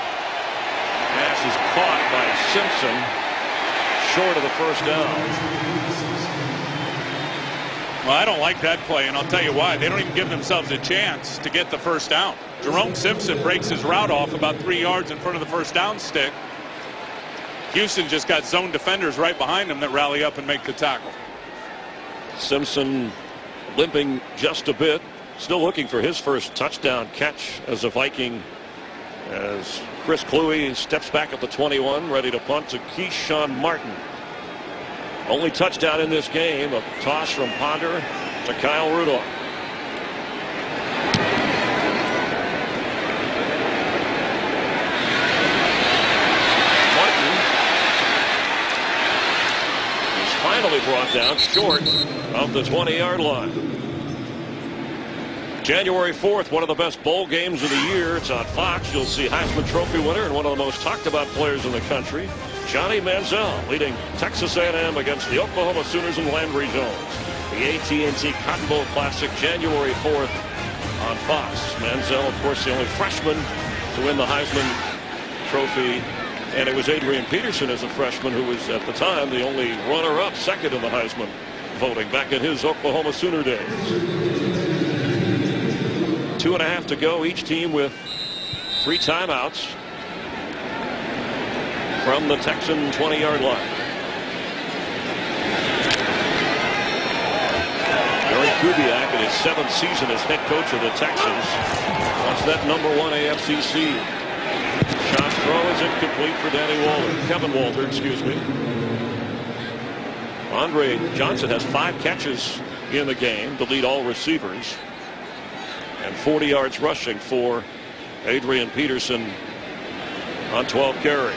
Pass is caught by Simpson, short of the first down. Well, I don't like that play, and I'll tell you why. They don't even give themselves a chance to get the first down. Jerome Simpson breaks his route off about 3 yards in front of the first down stick. Houston just got zone defenders right behind him that rally up and make the tackle. Simpson limping just a bit, still looking for his first touchdown catch as a Viking, as Chris Kluwe steps back at the 21, ready to punt to Keyshawn Martin. Only touchdown in this game, a toss from Ponder to Kyle Rudolph. Martin is finally brought down short of the 20-yard line. January 4th, one of the best bowl games of the year. It's on Fox. You'll see Heisman Trophy winner and one of the most talked about players in the country, Johnny Manziel, leading Texas A&M against the Oklahoma Sooners and Landry Jones. The AT&T Cotton Bowl Classic, January 4th on Fox. Manziel, of course, the only freshman to win the Heisman Trophy. And it was Adrian Peterson as a freshman who was at the time the only runner-up, second in the Heisman voting back in his Oklahoma Sooner days. 2.5 to go. Each team with 3 timeouts from the Texan 20-yard line. Gary Kubiak in his 7th season as head coach of the Texans wants that #1 AFC seed. Shot throw is incomplete for Kevin Walter, excuse me. Andre Johnson has 5 catches in the game to lead all receivers. And 40 yards rushing for Adrian Peterson on 12 carries.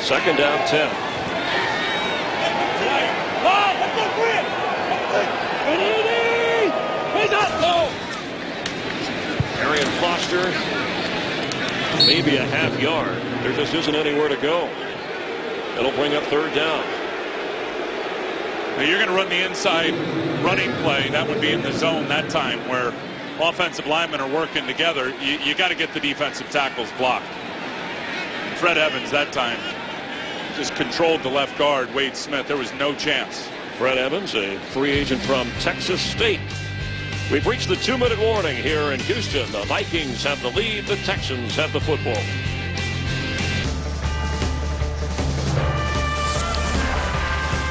Second down 10. Arian Foster, maybe a half yard. There just isn't anywhere to go. It'll bring up third down. Now you're going to run the inside running play. That would be in the zone that time where offensive linemen are working together. You got to get the defensive tackles blocked. Fred Evans that time just controlled the left guard, Wade Smith. There was no chance. Fred Evans, a free agent from Texas State. We've reached the 2-minute warning here in Houston. The Vikings have the lead. The Texans have the football.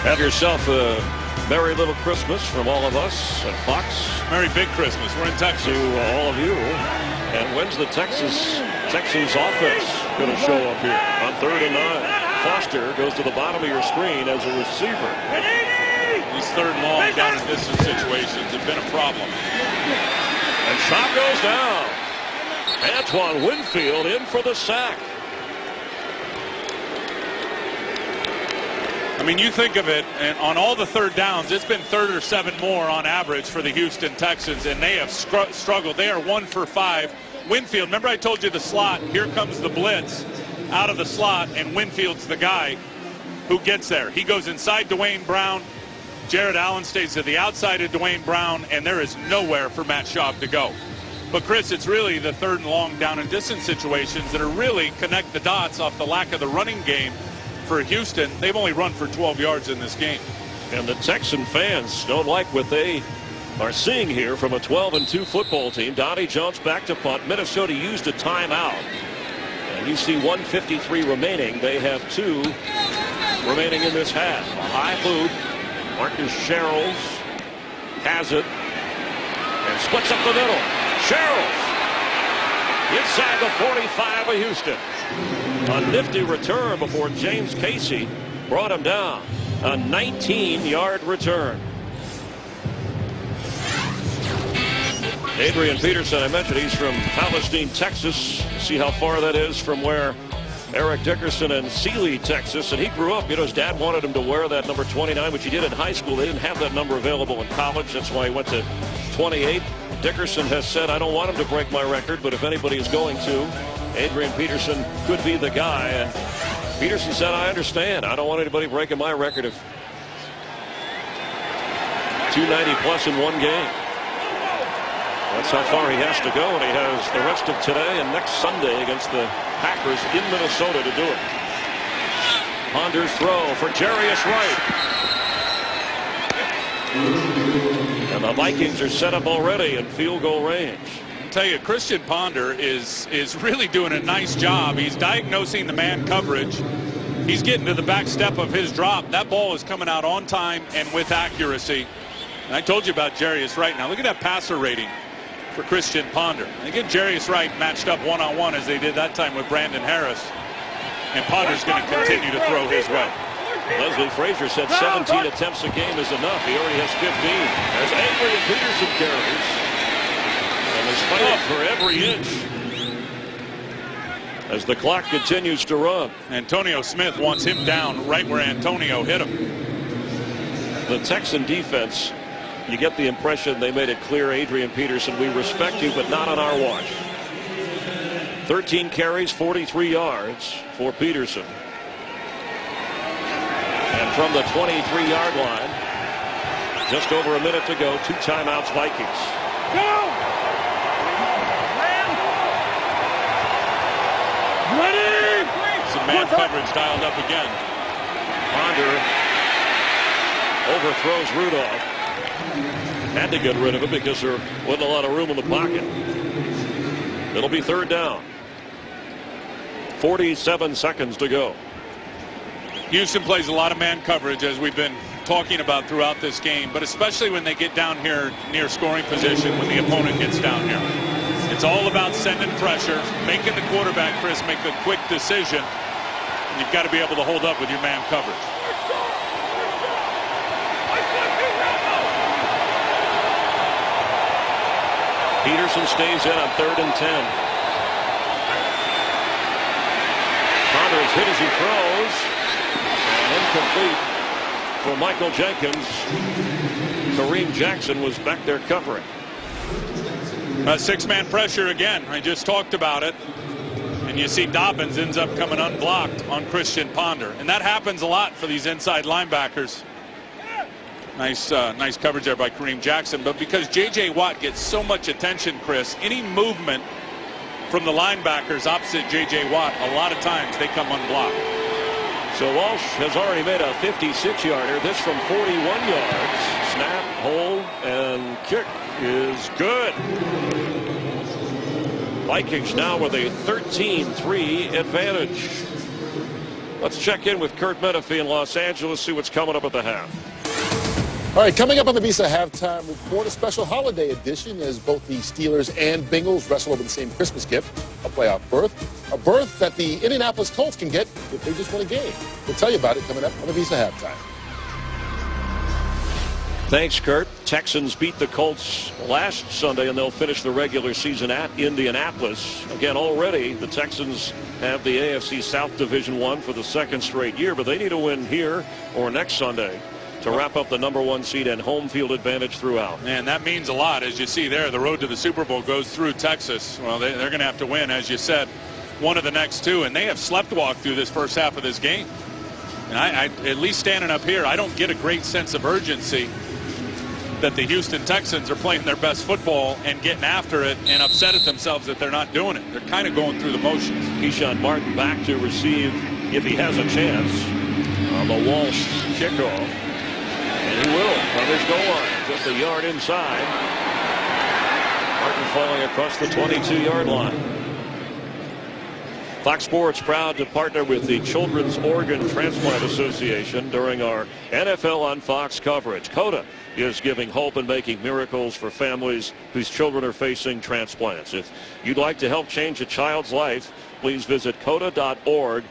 Have yourself a merry little Christmas from all of us at Fox. Merry big Christmas. We're in Texas. To all of you. And when's the Texans offense going to show up here? On 3rd and 9. Foster goes to the bottom of your screen as a receiver. These 3rd and long down in distance situations have been a problem. And shot goes down. Antoine Winfield in for the sack. I mean, you think of it, and on all the 3rd downs, it's been 3rd or 7 more on average for the Houston Texans, and they have struggled. They are 1 for 5. Winfield, remember I told you the slot, here comes the blitz out of the slot, and Winfield's the guy who gets there. He goes inside Dwayne Brown. Jared Allen stays to the outside of Dwayne Brown, and there is nowhere for Matt Schaub to go. But Chris, it's really the 3rd and long down and distance situations that are really connect the dots off the lack of the running game for Houston. They've only run for 12 yards in this game. And the Texan fans don't like what they are seeing here from a 12-2 football team. Donnie Jones back to punt. Minnesota used a timeout. And you see 1:53 remaining. They have 2 remaining in this half. A high boot. Marcus Sherrills has it and splits up the middle. Sherrills inside the 45 of Houston. A nifty return before James Casey brought him down. A 19-yard return. Adrian Peterson, I mentioned he's from Palestine, Texas. See how far that is from where Eric Dickerson and Sealy, Texas. And he grew up, his dad wanted him to wear that number 29, which he did in high school. They didn't have that number available in college. That's why he went to 28. Dickerson has said, I don't want him to break my record, but if anybody is going to, Adrian Peterson could be the guy. And Peterson said, I understand. I don't want anybody breaking my record of 290 plus in one game. That's how far he has to go, and he has the rest of today and next Sunday against the Packers in Minnesota to do it. Ponder's throw for Jarius Wright. And the Vikings are set up already in field goal range. I'll tell you, Christian Ponder is really doing a nice job. He's diagnosing the man coverage. He's getting to the back step of his drop. That ball is coming out on time and with accuracy. And I told you about Jarius Wright. Now look at that passer rating for Christian Ponder. They get Jarius Wright matched up one-on-one as they did that time with Brandon Harris. And Ponder's going to continue to throw his way. Leslie Frazier said 17 attempts a game is enough. He already has 15. As Adrian Peterson carries. And is fighting for every inch as the clock continues to run. Antonio Smith wants him down right where Antonio hit him. The Texan defense, you get the impression they made it clear, Adrian Peterson, we respect you, but not on our watch. 13 carries, 43 yards for Peterson. And from the 23-yard line, just over a minute to go, 2 timeouts Vikings. Man coverage dialed up again. Ponder overthrows Rudolph. Had to get rid of it because there wasn't a lot of room in the pocket. It'll be third down. 47 seconds to go. Houston plays a lot of man coverage, as we've been talking about throughout this game, but especially when they get down here near scoring position, when the opponent gets down here. It's all about sending pressure, making the quarterback, Chris, make a quick decision. And you've got to be able to hold up with your man coverage. Peterson stays in on 3rd and 10. Ponder is hit as he throws. And incomplete for Michael Jenkins. Kareem Jackson was back there covering. 6-man pressure again. I just talked about it. And you see Dobbins ends up coming unblocked on Christian Ponder. And that happens a lot for these inside linebackers. Nice coverage there by Kareem Jackson. But because J.J. Watt gets so much attention, Chris, any movement from the linebackers opposite J.J. Watt, a lot of times they come unblocked. So Walsh has already made a 56-yarder. This from 41 yards. Snap, hold, and kick is good. Vikings now with a 13-3 advantage. Let's check in with Kurt Menefee in Los Angeles, see what's coming up at the half. All right, coming up on the Visa Halftime Report, a special holiday edition as both the Steelers and Bengals wrestle over the same Christmas gift, a playoff berth. A berth that the Indianapolis Colts can get if they just win a game. We'll tell you about it coming up on the Visa Halftime. Thanks, Kurt. Texans beat the Colts last Sunday, and they'll finish the regular season at Indianapolis. Again, already the Texans have the AFC South Division I for the 2nd straight year, but they need to win here or next Sunday to wrap up the #1 seed and home field advantage throughout. And that means a lot. As you see there, the road to the Super Bowl goes through Texas. Well, they're going to have to win, as you said, one of the next two. And they have sleptwalked through this first half of this game. And I at least standing up here, I don't get a great sense of urgency that the Houston Texans are playing their best football and getting after it and upset at themselves that they're not doing it. They're kind of going through the motions. Keyshawn Martin back to receive if he has a chance on the Walsh kickoff. And he will from his goal line, just a yard inside. Martin falling across the 22-yard line. Fox Sports proud to partner with the Children's Organ Transplant Association during our NFL on Fox coverage. CODA is giving hope and making miracles for families whose children are facing transplants. If you'd like to help change a child's life, please visit coda.org/Fox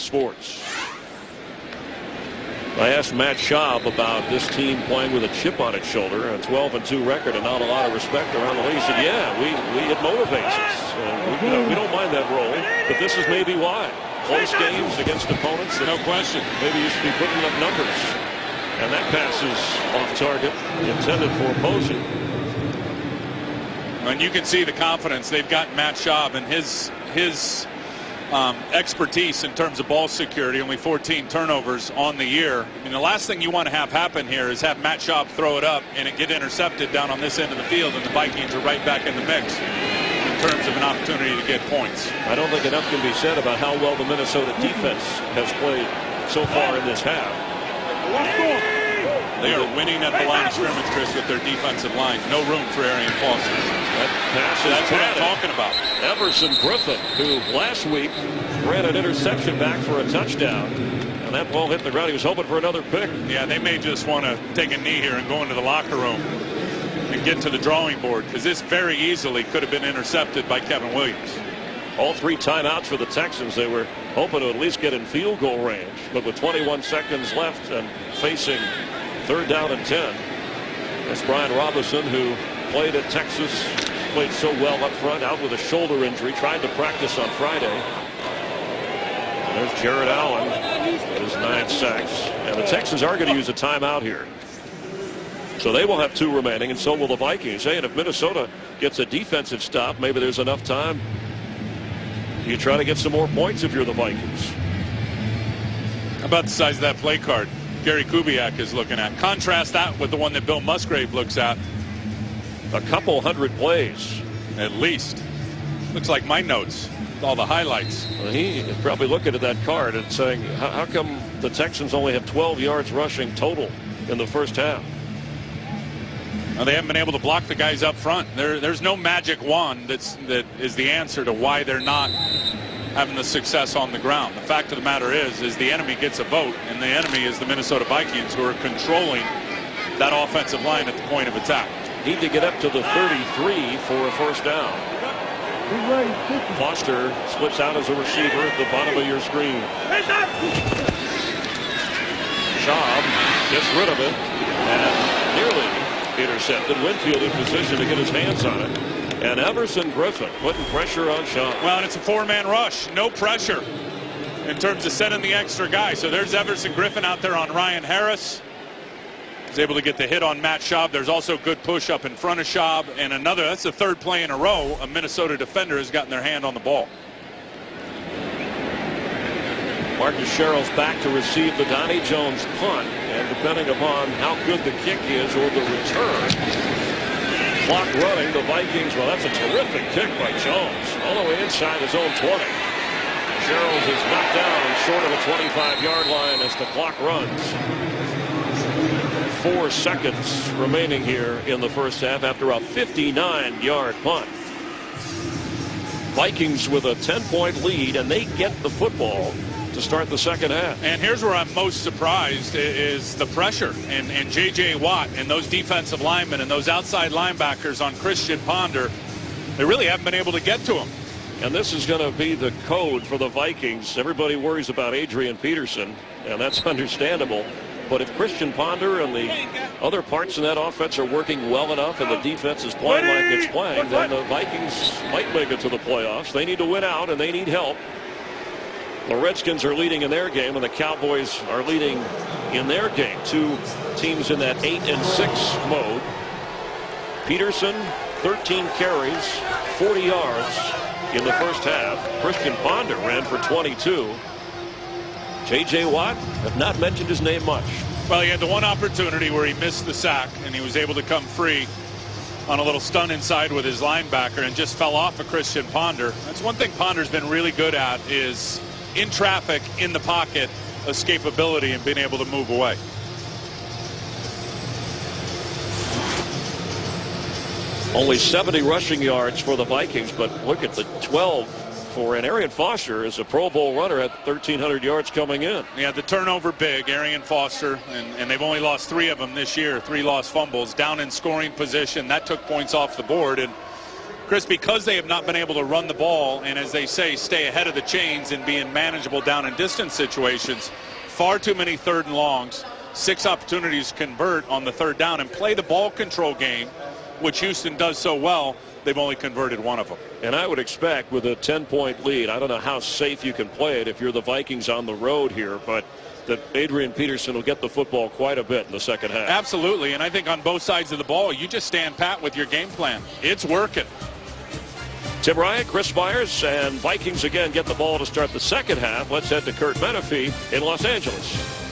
Sports. I asked Matt Schaub about this team playing with a chip on its shoulder, a 12-2 record, and not a lot of respect around the league. He said, yeah, it motivates us. We don't mind that role, but this is maybe why. Close games against opponents, no question. Maybe you should be putting up numbers. And that pass is off target, intended for Posey. And you can see the confidence they've got in Matt Schaub and his expertise in terms of ball security. Only 14 turnovers on the year. And the last thing you want to have happen here is have Matt Schaub throw it up and it get intercepted down on this end of the field, and the Vikings are right back in the mix in terms of an opportunity to get points. I don't think enough can be said about how well the Minnesota defense has played so far in this half. They are winning at the line of scrimmage, Chris, with their defensive line. No room for Arian Foster. That pass is That's what I'm talking about. Everson Griffin, who last week ran an interception back for a touchdown. And that ball hit the ground. He was hoping for another pick. Yeah, they may just want to take a knee here and go into the locker room and get to the drawing board, because this very easily could have been intercepted by Kevin Williams. All 3 timeouts for the Texans. They were hoping to at least get in field goal range. But with 21 seconds left and facing 3rd down and 10. That's Brian Robinson, who played at Texas, played so well up front, out with a shoulder injury, tried to practice on Friday. And there's Jared Allen with his 9 sacks. And the Texans are going to use a timeout here. So they will have 2 remaining, and so will the Vikings. Hey, and if Minnesota gets a defensive stop, maybe there's enough time. You try to get some more points if you're the Vikings. How about the size of that play card Gary Kubiak is looking at? Contrast that with the one that Bill Musgrave looks at. A couple hundred plays. At least. Looks like my notes. all the highlights. Well, he is probably looking at that card and saying, how come the Texans only have 12 yards rushing total in the first half? Well, they haven't been able to block the guys up front. There's no magic wand that is the answer to why they're not having the success on the ground. The fact of the matter is the enemy gets a vote, and the enemy is the Minnesota Vikings, who are controlling that offensive line at the point of attack. Need to get up to the 33 for a first down. Foster splits out as a receiver at the bottom of your screen. Schaub gets rid of it and nearly intercepted. Winfield in position to get his hands on it. And Everson Griffin putting pressure on Schaub. Well, and it's a four-man rush. No pressure in terms of sending the extra guy. So there's Everson Griffin out there on Ryan Harris. He's able to get the hit on Matt Schaub. There's also good push up in front of Schaub. And that's the third play in a row a Minnesota defender has gotten their hand on the ball. Marcus Sherrill's back to receive the Donnie Jones punt. And depending upon how good the kick is or the return, clock running, the Vikings, well, that's a terrific kick by Jones. All the way inside his own 20. Sherrills is knocked down short of the 25-yard line as the clock runs. 4 seconds remaining here in the first half after a 59-yard punt. Vikings with a 10-point lead, and they get the football to start the second half. And here's where I'm most surprised is the pressure and J.J. Watt and those defensive linemen and those outside linebackers on Christian Ponder. They really haven't been able to get to him. And this is going to be the code for the Vikings. Everybody worries about Adrian Peterson, and that's understandable. But if Christian Ponder and the other parts in that offense are working well enough and the defense is playing like it's playing, then the Vikings might make it to the playoffs. They need to win out, and they need help. The Redskins are leading in their game, and the Cowboys are leading in their game. Two teams in that 8-6 mode. Peterson, 13 carries, 40 yards in the first half. Christian Ponder ran for 22. J.J. Watt, have not mentioned his name much. Well, he had the one opportunity where he missed the sack, and he was able to come free on a little stun inside with his linebacker and just fell off of Christian Ponder. That's one thing Ponder's been really good at, is in traffic, in the pocket, escapability and being able to move away. Only 70 rushing yards for the Vikings, but look at the 12 for an Arian Foster is a Pro Bowl runner at 1,300 yards coming in. Yeah, the turnover big, Arian Foster, and they've only lost 3 of them this year, 3 lost fumbles, down in scoring position. That took points off the board. And Chris, because they have not been able to run the ball and, as they say, stay ahead of the chains and be in manageable down and distance situations, far too many 3rd and longs, 6 opportunities to convert on the 3rd down and play the ball control game, which Houston does so well. They've only converted 1 of them. And I would expect with a 10-point lead, I don't know how safe you can play it if you're the Vikings on the road here, but that Adrian Peterson will get the football quite a bit in the second half. Absolutely, and I think on both sides of the ball, you just stand pat with your game plan. It's working. Tim Ryan, Chris Myers, and Vikings again get the ball to start the second half. Let's head to Kurt Menefee in Los Angeles.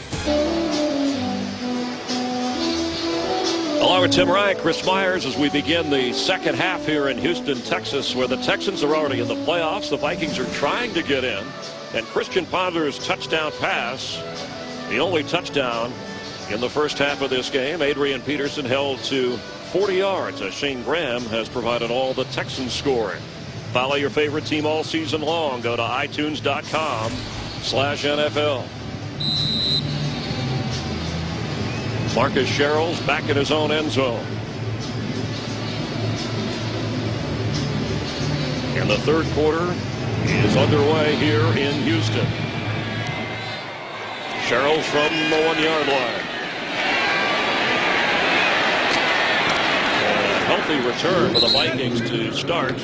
Along with Tim Ryan, Chris Myers, as we begin the second half here in Houston, Texas, where the Texans are already in the playoffs. The Vikings are trying to get in. And Christian Ponder's touchdown pass, the only touchdown in the first half of this game. Adrian Peterson held to 40 yards as Shane Graham has provided all the Texans scoring. Follow your favorite team all season long. Go to iTunes.com/NFL. Marcus Sherrill's back in his own end zone. And the third quarter is underway here in Houston. Sherrill's from the 1-yard line. A healthy return for the Vikings to start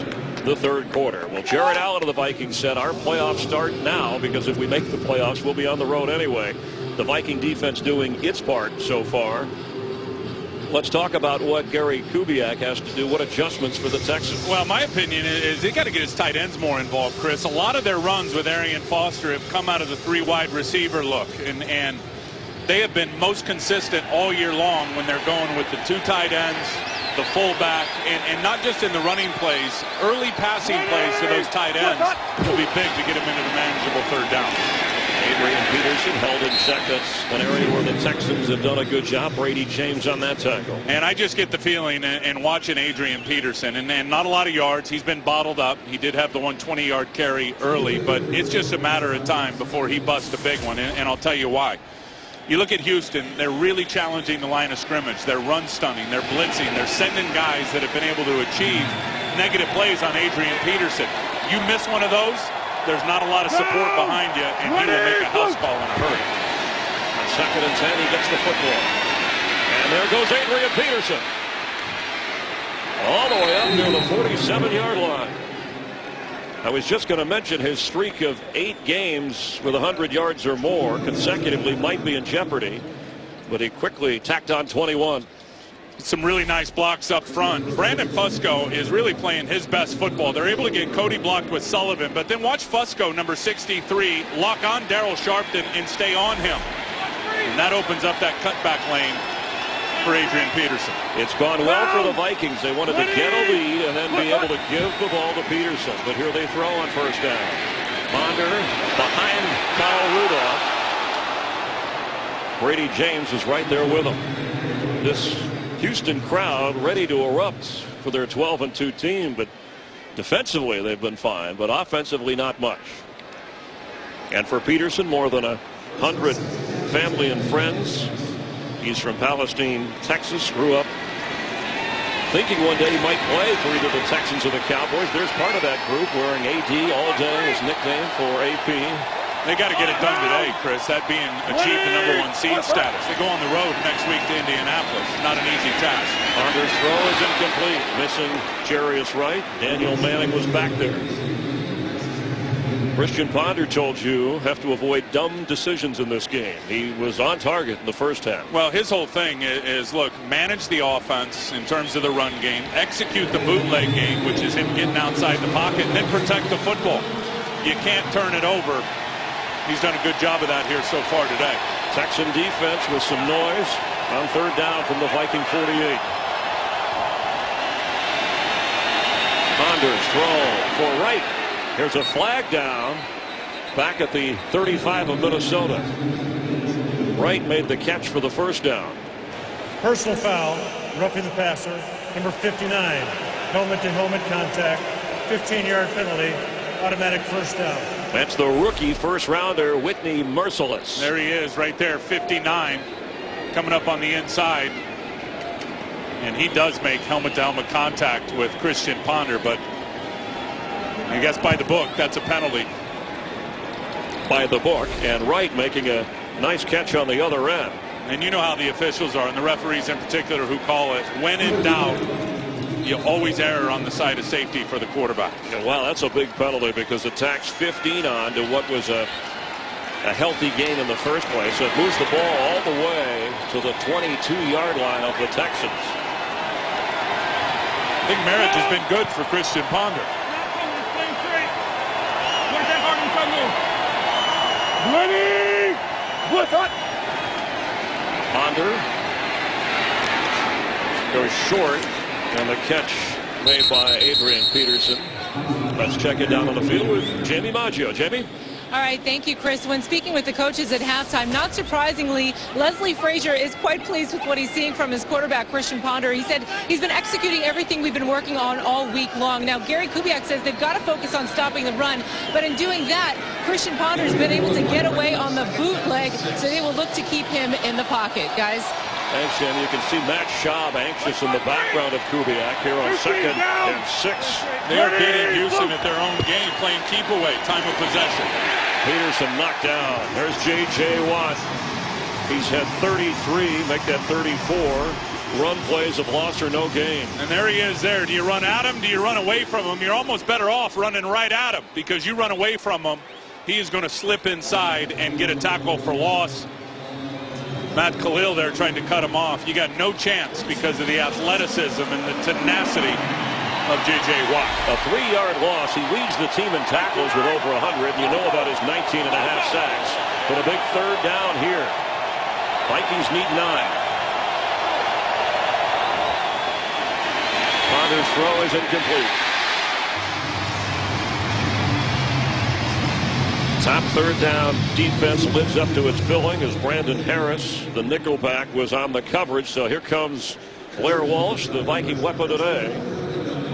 the third quarter. Well, Jared Allen of the Vikings said our playoffs start now because if we make the playoffs, we'll be on the road anyway. The Viking defense doing its part so far. Let's talk about what Gary Kubiak has to do. What adjustments for the Texans? Well, my opinion is they got to get his tight ends more involved, Chris. A lot of their runs with Arian Foster have come out of the 3 wide receiver look. And they have been most consistent all year long when they're going with the 2 tight ends, the fullback, and not just in the running plays, early passing plays to those tight ends will be big to get him into the manageable third down. Adrian Peterson held in check. That's an area where the Texans have done a good job. Brady James on that tackle. And I just get the feeling, and watching Adrian Peterson, and not a lot of yards. He's been bottled up. He did have the 120-yard carry early, but it's just a matter of time before he busts a big one, and I'll tell you why. You look at Houston, they're really challenging the line of scrimmage. They're run stunning. They're blitzing. They're sending guys that have been able to achieve negative plays on Adrian Peterson. You miss one of those, there's not a lot of support behind you, and he will make a house call in a hurry. On 2nd and 10, he gets the football. And there goes Adrian Peterson. All the way up near the 47-yard line. I was just going to mention his streak of 8 games with 100 yards or more consecutively might be in jeopardy, but he quickly tacked on 21. Some really nice blocks up front. Brandon Fusco is really playing his best football. They're able to get Cody blocked with Sullivan, but then watch Fusco, number 63, lock on Daryl Sharpton and stay on him. And that opens up that cutback lane for Adrian Peterson. It's gone well for the Vikings. They wanted to get a lead and then be able to give the ball to Peterson. But here they throw on first down. Ponder behind Kyle Rudolph. Brady James is right there with him. This Houston crowd ready to erupt for their 12-2 team, but defensively they've been fine, but offensively not much. And for Peterson, more than 100 family and friends. He's from Palestine, Texas, grew up thinking one day he might play for either the Texans or the Cowboys. There's part of that group wearing AD all day, his nickname for AP. They got to get it done today, Chris. That being achieve the #1 seed status. They go on the road next week to Indianapolis. Not an easy task. Ponder's throw is incomplete. Missing Jarius Wright. Daniel Manning was back there. Christian Ponder told you have to avoid dumb decisions in this game. He was on target in the first half. Well, his whole thing is look, manage the offense in terms of the run game, execute the bootleg game, which is him getting outside the pocket, and then protect the football. You can't turn it over. He's done a good job of that here so far today. Texan defense with some noise on third down from the Viking 48. Ponder's throw for Wright. Here's a flag down back at the 35 of Minnesota. Wright made the catch for the first down. Personal foul, roughing the passer, number 59. Helmet-to-helmet contact, 15-yard penalty, automatic first down. That's the rookie first-rounder, Whitney Merciless. There he is right there, 59, coming up on the inside. And he does make helmet-to-helmet contact with Christian Ponder, but I guess by the book, that's a penalty. By the book, and Wright making a nice catch on the other end. And you know how the officials are, and the referees in particular who call it. When in doubt, you always err on the side of safety for the quarterback. Yeah, wow, that's a big penalty because it tacks 15 on to what was a healthy gain in the first place. So it moves the ball all the way to the 22-yard line of the Texans. I think marriage has been good for Christian Ponder. Ponder goes short, and the catch made by Adrian Peterson. Let's check it down on the field with Jamie Maggio. Jamie? All right, thank you, Chris. When speaking with the coaches at halftime, not surprisingly, Leslie Frazier is quite pleased with what he's seeing from his quarterback, Christian Ponder. He said he's been executing everything we've been working on all week long. Now, Gary Kubiak says they've got to focus on stopping the run, but in doing that, Christian Ponder's been able to get away on the bootleg, so they will look to keep him in the pocket, guys. Thanks, Jim. You can see Matt Schaub anxious in the background of Kubiak here on 2nd and 6. They're beating Houston at their own game, playing keep away, time of possession. Peterson knocked down. There's J.J. Watt. He's had 33, make that 34. Run plays of loss or no gain. And there he is there. Do you run at him? Do you run away from him? You're almost better off running right at him because you run away from him. He is going to slip inside and get a tackle for loss. Matt Khalil there trying to cut him off. You got no chance because of the athleticism and the tenacity of J.J. Watt. A 3-yard loss. He leads the team in tackles with over 100. You know about his 19.5 sacks. But a big third down here. Vikings need 9. Ponder's throw is incomplete. Top third down defense lives up to its billing as Brandon Harris, the nickelback, was on the coverage. So here comes Blair Walsh, the Viking weapon today.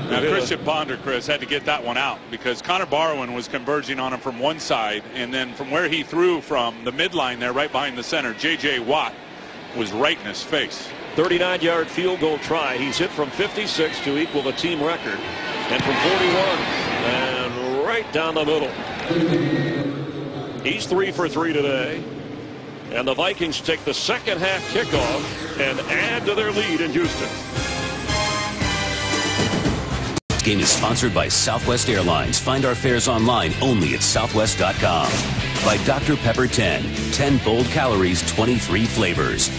Now Christian Ponder, Chris, had to get that one out because Connor Barwin was converging on him from one side, and then from where he threw from the midline there right behind the center, J.J. Watt was right in his face. 39-yard field goal try. He's hit from 56 to equal the team record, and from 41 and right down the middle. He's 3 for 3 today, and the Vikings take the second half kickoff and add to their lead in Houston. This game is sponsored by Southwest Airlines. Find our fares online only at southwest.com. By Dr. Pepper 10 bold calories, 23 flavors.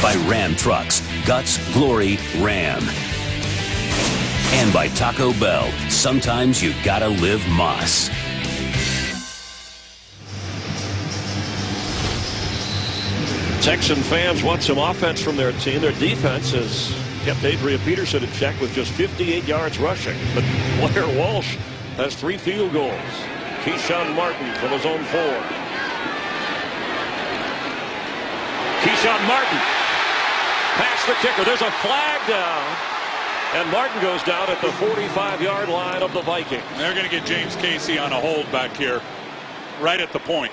By Ram Trucks, Guts, Glory, Ram. And by Taco Bell, sometimes you gotta live Moss. Texan fans want some offense from their team. Their defense has kept Adrian Peterson in check with just 58 yards rushing. But Blair Walsh has 3 field goals. Keyshawn Martin from his own 4. Keyshawn Martin past the kicker. There's a flag down, and Martin goes down at the 45-yard line of the Vikings. They're going to get James Casey on a hold back here, right at the point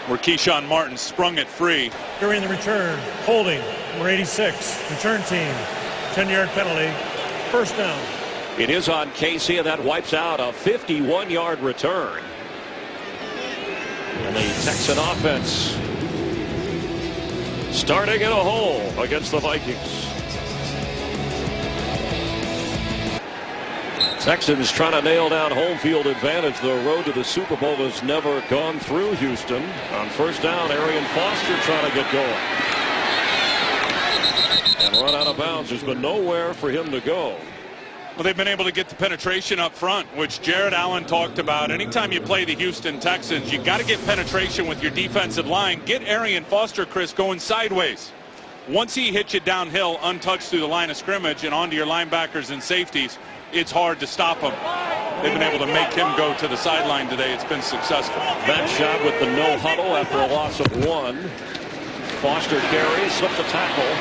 where Keyshawn Martin sprung it free. During the return, holding, number 86, return team, 10-yard penalty, first down. It is on Casey, and that wipes out a 51-yard return. And the Texan offense starting in a hole against the Vikings. Texans trying to nail down home field advantage. The road to the Super Bowl has never gone through Houston. On first down, Arian Foster trying to get going. And run out of bounds. There's been nowhere for him to go. Well, they've been able to get the penetration up front, which Jared Allen talked about. Anytime you play the Houston Texans, you got to get penetration with your defensive line. Get Arian Foster, Chris, going sideways. Once he hits you downhill, untouched through the line of scrimmage and onto your linebackers and safeties, it's hard to stop him. They've been able to make him go to the sideline today. It's been successful. Matt Schaub with the no huddle after a loss of 1. Foster carries, slips a tackle,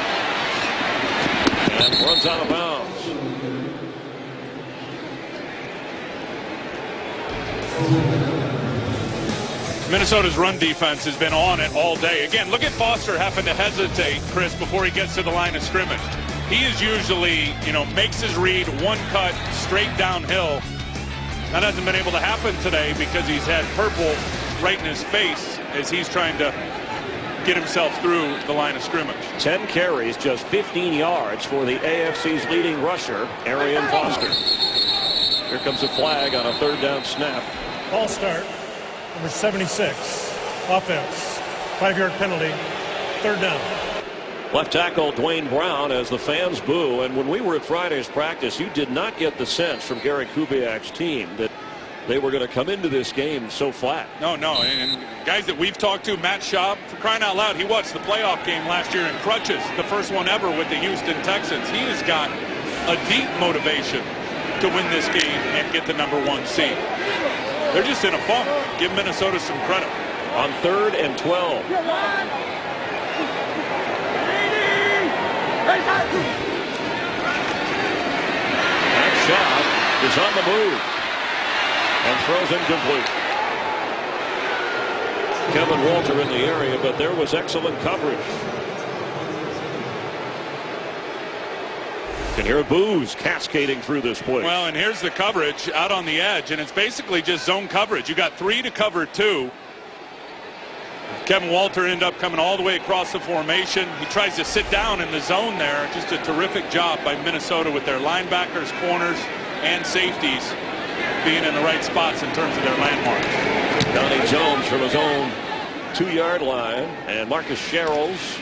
and runs out of bounds. Minnesota's run defense has been on it all day. Again, look at Foster having to hesitate, Chris, before he gets to the line of scrimmage. He is usually, makes his read, one cut, straight downhill. That hasn't been able to happen today because he's had purple right in his face as he's trying to get himself through the line of scrimmage. 10 carries, just 15 yards for the AFC's leading rusher, Arian Foster. Here comes a flag on a third down snap. Ball start, number 76, offense, 5-yard penalty, third down. Left tackle Dwayne Brown as the fans boo. And when we were at Friday's practice, you did not get the sense from Gary Kubiak's team that they were going to come into this game so flat. No. And guys that we've talked to, Matt Schaub, for crying out loud, he watched the playoff game last year in crutches, the first one ever with the Houston Texans. He has got a deep motivation to win this game and get the #1 seed. They're just in a funk. Give Minnesota some credit. On 3rd and 12. Matt Schaub is on the move and throws incomplete. Kevin Walter in the area, but there was excellent coverage. You can hear boos cascading through this play. Well, and here's the coverage out on the edge, and it's basically just zone coverage. You got 3 to cover 2. Kevin Walter ended up coming all the way across the formation. He tries to sit down in the zone there. Just a terrific job by Minnesota with their linebackers, corners, and safeties being in the right spots in terms of their landmarks. Donnie Jones from his own 2-yard line, and Marcus Sherrills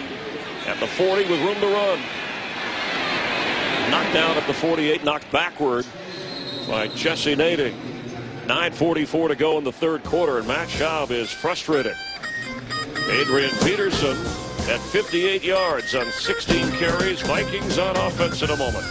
at the 40 with room to run. Knocked down at the 48, knocked backward by Jesse Nading. 9:44 to go in the third quarter, and Matt Schaub is frustrated. Adrian Peterson at 58 yards on 16 carries. Vikings on offense in a moment.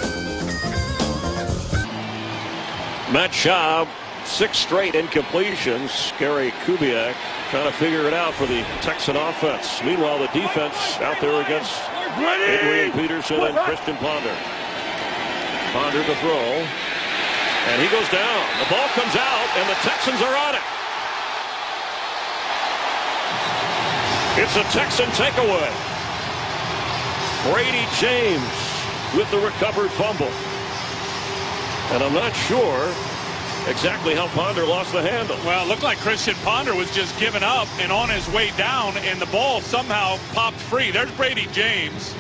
Matt Schaub, 6 straight incompletions. Gary Kubiak trying to figure it out for the Texan offense. Meanwhile, the defense out there against Adrian Peterson and Christian Ponder. Ponder to throw. And he goes down. The ball comes out, and the Texans are on it. It's a Texan takeaway. Brady James with the recovered fumble. And I'm not sure exactly how Ponder lost the handle. Well, it looked like Christian Ponder was just giving up and on his way down, and the ball somehow popped free. There's Brady James.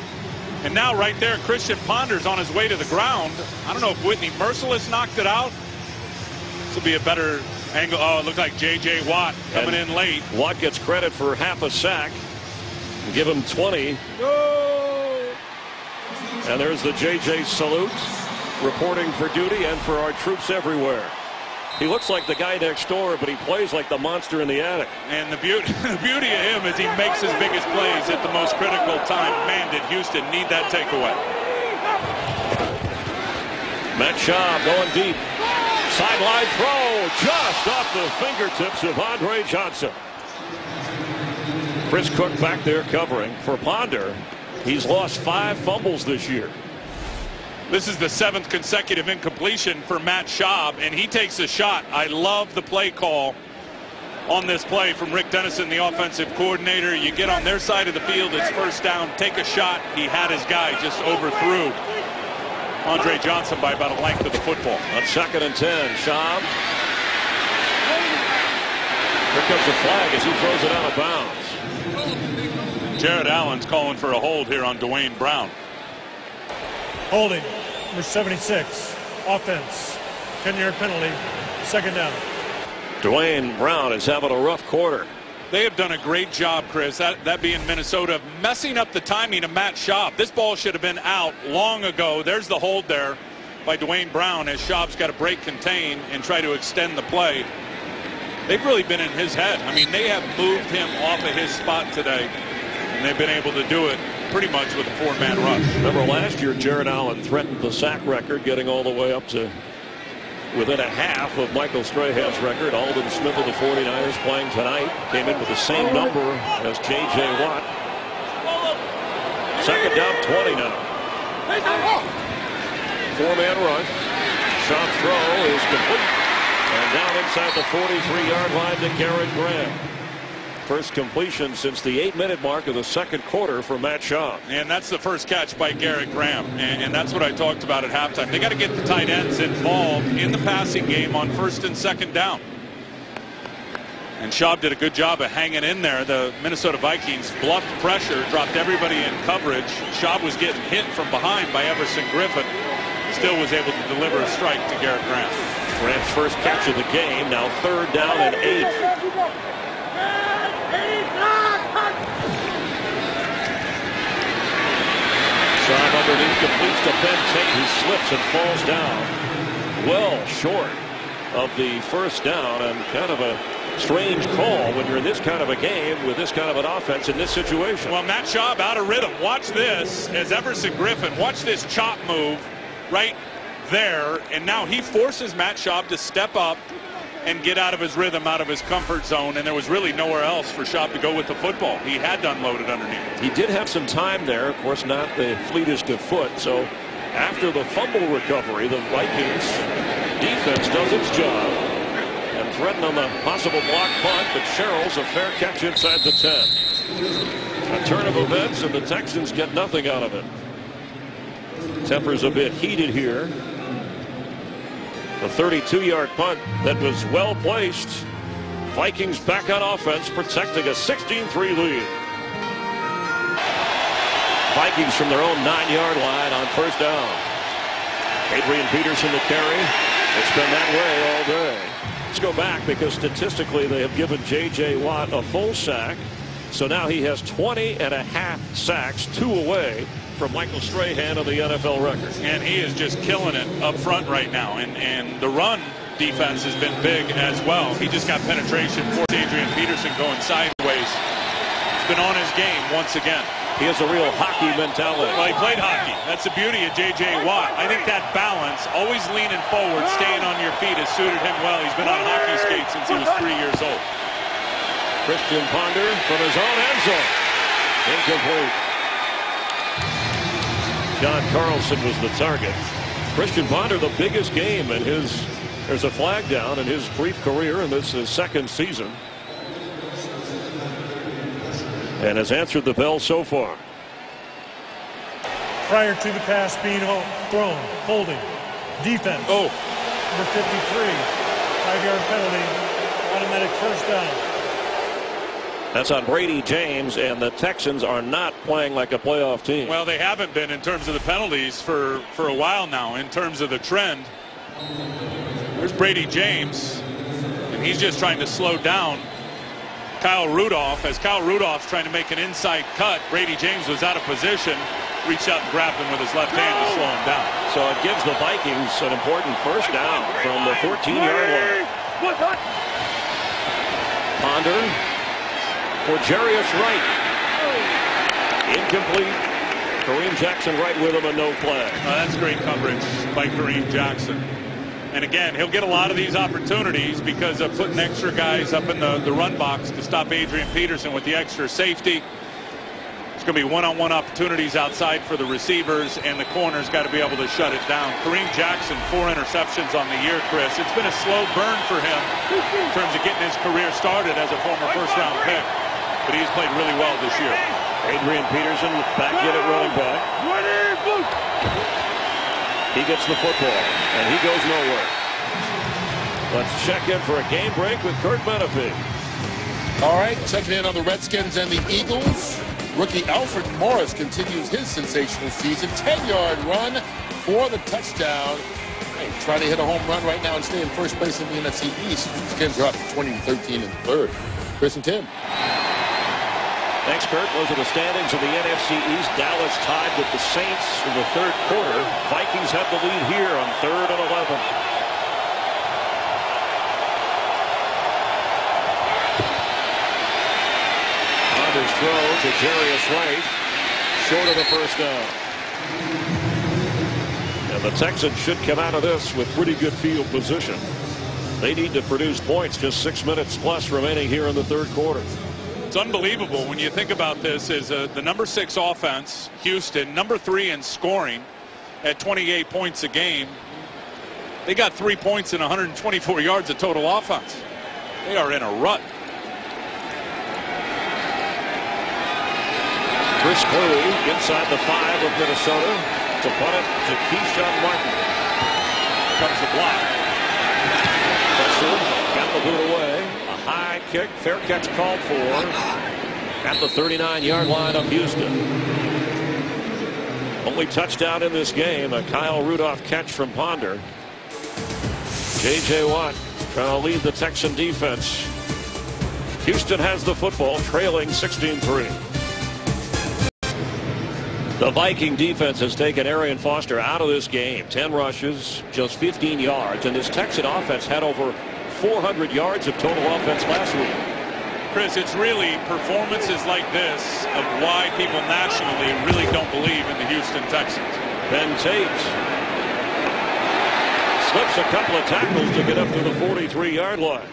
And now right there, Christian Ponder's on his way to the ground. I don't know if Whitney Merciless knocked it out. This will be a better angle. Oh, it looked like J.J. Watt coming in late. Watt gets credit for half a sack. Give him 20. No! And there's the J.J. salute, reporting for duty and for our troops everywhere. He looks like the guy next door, but he plays like the monster in the attic. And the beauty of him is he makes his biggest plays at the most critical time. Man, did Houston need that takeaway. Matt Schaub going deep. Sideline throw just off the fingertips of Andre Johnson. Chris Cook back there covering for Ponder. He's lost 5 fumbles this year. This is the 7th consecutive incompletion for Matt Schaub, and he takes a shot. I love the play call on this play from Rick Dennison, the offensive coordinator. You get on their side of the field, it's first down, take a shot. He had his guy, just overthrew Andre Johnson by about a length of the football. On 2nd and 10, Schaub. Here comes the flag as he throws it out of bounds. Jared Allen's calling for a hold here on Dwayne Brown. Holding, number 76, offense, 10-yard penalty, 2nd down. Dwayne Brown is having a rough quarter. They have done a great job, Chris, that being Minnesota, messing up the timing of Matt Schaub. This ball should have been out long ago. There's the hold there by Dwayne Brown as Schaub's got to break contain and try to extend the play. They've really been in his head. I mean, they have moved him off of his spot today, and they've been able to do it pretty much with a 4-man rush. Remember last year, Jared Allen threatened the sack record, getting all the way up to within a half of Michael Strahan's record. Aldon Smith of the 49ers playing tonight came in with the same number as J.J. Watt. 2nd down, 20 now. 4-man rush. Shot throw is complete. And down inside the 43-yard line to Garrett Graham. First completion since the 8-minute mark of the 2nd quarter for Matt Schaub. And that's the first catch by Garrett Graham. And that's what I talked about at halftime. They got to get the tight ends involved in the passing game on 1st and 2nd down. And Schaub did a good job of hanging in there. The Minnesota Vikings bluffed pressure, dropped everybody in coverage. Schaub was getting hit from behind by Everson Griffin. Still was able to deliver a strike to Garrett Graham. Graham's first catch of the game. Now 3rd down and 8. Schaub underneath, completes to Ben Tate, who slips and falls down well short of the 1st down, and kind of a strange call when you're in this kind of a game with this kind of an offense in this situation. Well, Matt Schaub out of rhythm. Watch this as Everson Griffin, watch this chop move right there, and now he forces Matt Schaub to step up and get out of his rhythm, out of his comfort zone, and there was really nowhere else for Schaub to go with the football. He had to unload it underneath. He did have some time there, of course not the fleetest of foot, so after the fumble recovery, the Vikings defense does its job and threaten on the possible block punt, but Sherrill's a fair catch inside the 10. A turn of events, and the Texans get nothing out of it. Tempers a bit heated here. The 32-yard punt that was well placed. Vikings back on offense, protecting a 16-3 lead. Vikings from their own 9-yard line on 1st down. Adrian Peterson the carry. It's been that way all day. Let's go back because statistically they have given J.J. Watt a full sack. So now he has 20.5 sacks, 2 away from Michael Strahan on the NFL record. And he is just killing it up front right now. And the run defense has been big as well. He just got penetration for Adrian Peterson going sideways. He's been on his game once again. He has a real hockey mentality. Well, he played hockey. That's the beauty of J.J. Watt. I think that balance, always leaning forward, staying on your feet, has suited him well. He's been on hockey skates since he was 3 years old. Christian Ponder from his own end zone. Incomplete. John Carlson was the target. Christian Ponder, the biggest game in his, there's a flag down in his brief career, and this is his second season. And has answered the bell so far. Prior to the pass being thrown, holding, defense. Oh. Number 53, 5-yard penalty, automatic first down. That's on Brady James, and the Texans are not playing like a playoff team. Well, they haven't been in terms of the penalties for a while now, in terms of the trend. There's Brady James, and he's just trying to slow down Kyle Rudolph. As Kyle Rudolph's trying to make an inside cut, Brady James was out of position, reached out and grabbed him with his left hand to slow him down. So it gives the Vikings an important first down from the 14-yard line. Ponder for Jarius Wright. Incomplete. Kareem Jackson right with him, and no flag. That's great coverage by Kareem Jackson. And again, he'll get a lot of these opportunities because of putting extra guys up in the run box to stop Adrian Peterson with the extra safety. It's going to be one-on-one opportunities outside for the receivers, and the corner's got to be able to shut it down. Kareem Jackson, 4 interceptions on the year, Chris. It's been a slow burn for him in terms of getting his career started as a former first-round pick. But he's played really well this year. Adrian Peterson back in at running back. He gets the football, and he goes nowhere. Let's check in for a game break with Kurt Menefee. All right, checking in on the Redskins and the Eagles. Rookie Alfred Morris continues his sensational season. 10-yard run for the touchdown. Hey, trying to hit a home run right now and stay in first place in the NFC East. The Skins are up 20-13 in third. Chris and Tim. Thanks, Kurt. Those are the standings of the NFC East. Dallas tied with the Saints in the third quarter. Vikings have the lead here on 3rd and 11. Ponder's throw to Jarius Wright, short of the first down. And the Texans should come out of this with pretty good field position. They need to produce points. Just 6 minutes plus remaining here in the third quarter. It's unbelievable when you think about this. Is the number 6 offense, Houston, number 3 in scoring at 28 points a game. They got 3 points and 124 yards of total offense. They are in a rut. Chris Cluey inside the 5 of Minnesota to punt it to Keyshawn Martin. Comes the block. Pressure, got the boot away. High kick, fair catch called for at the 39-yard line of Houston. Only touchdown in this game, a Kyle Rudolph catch from Ponder. J.J. Watt trying to lead the Texan defense. Houston has the football, trailing 16-3. The Viking defense has taken Arian Foster out of this game. 10 rushes, just 15 yards, and this Texan offense had over 400 yards of total offense last week. Chris, it's really performances like this of why people nationally really don't believe in the Houston Texans. Ben Tate slips a couple of tackles to get up to the 43-yard line.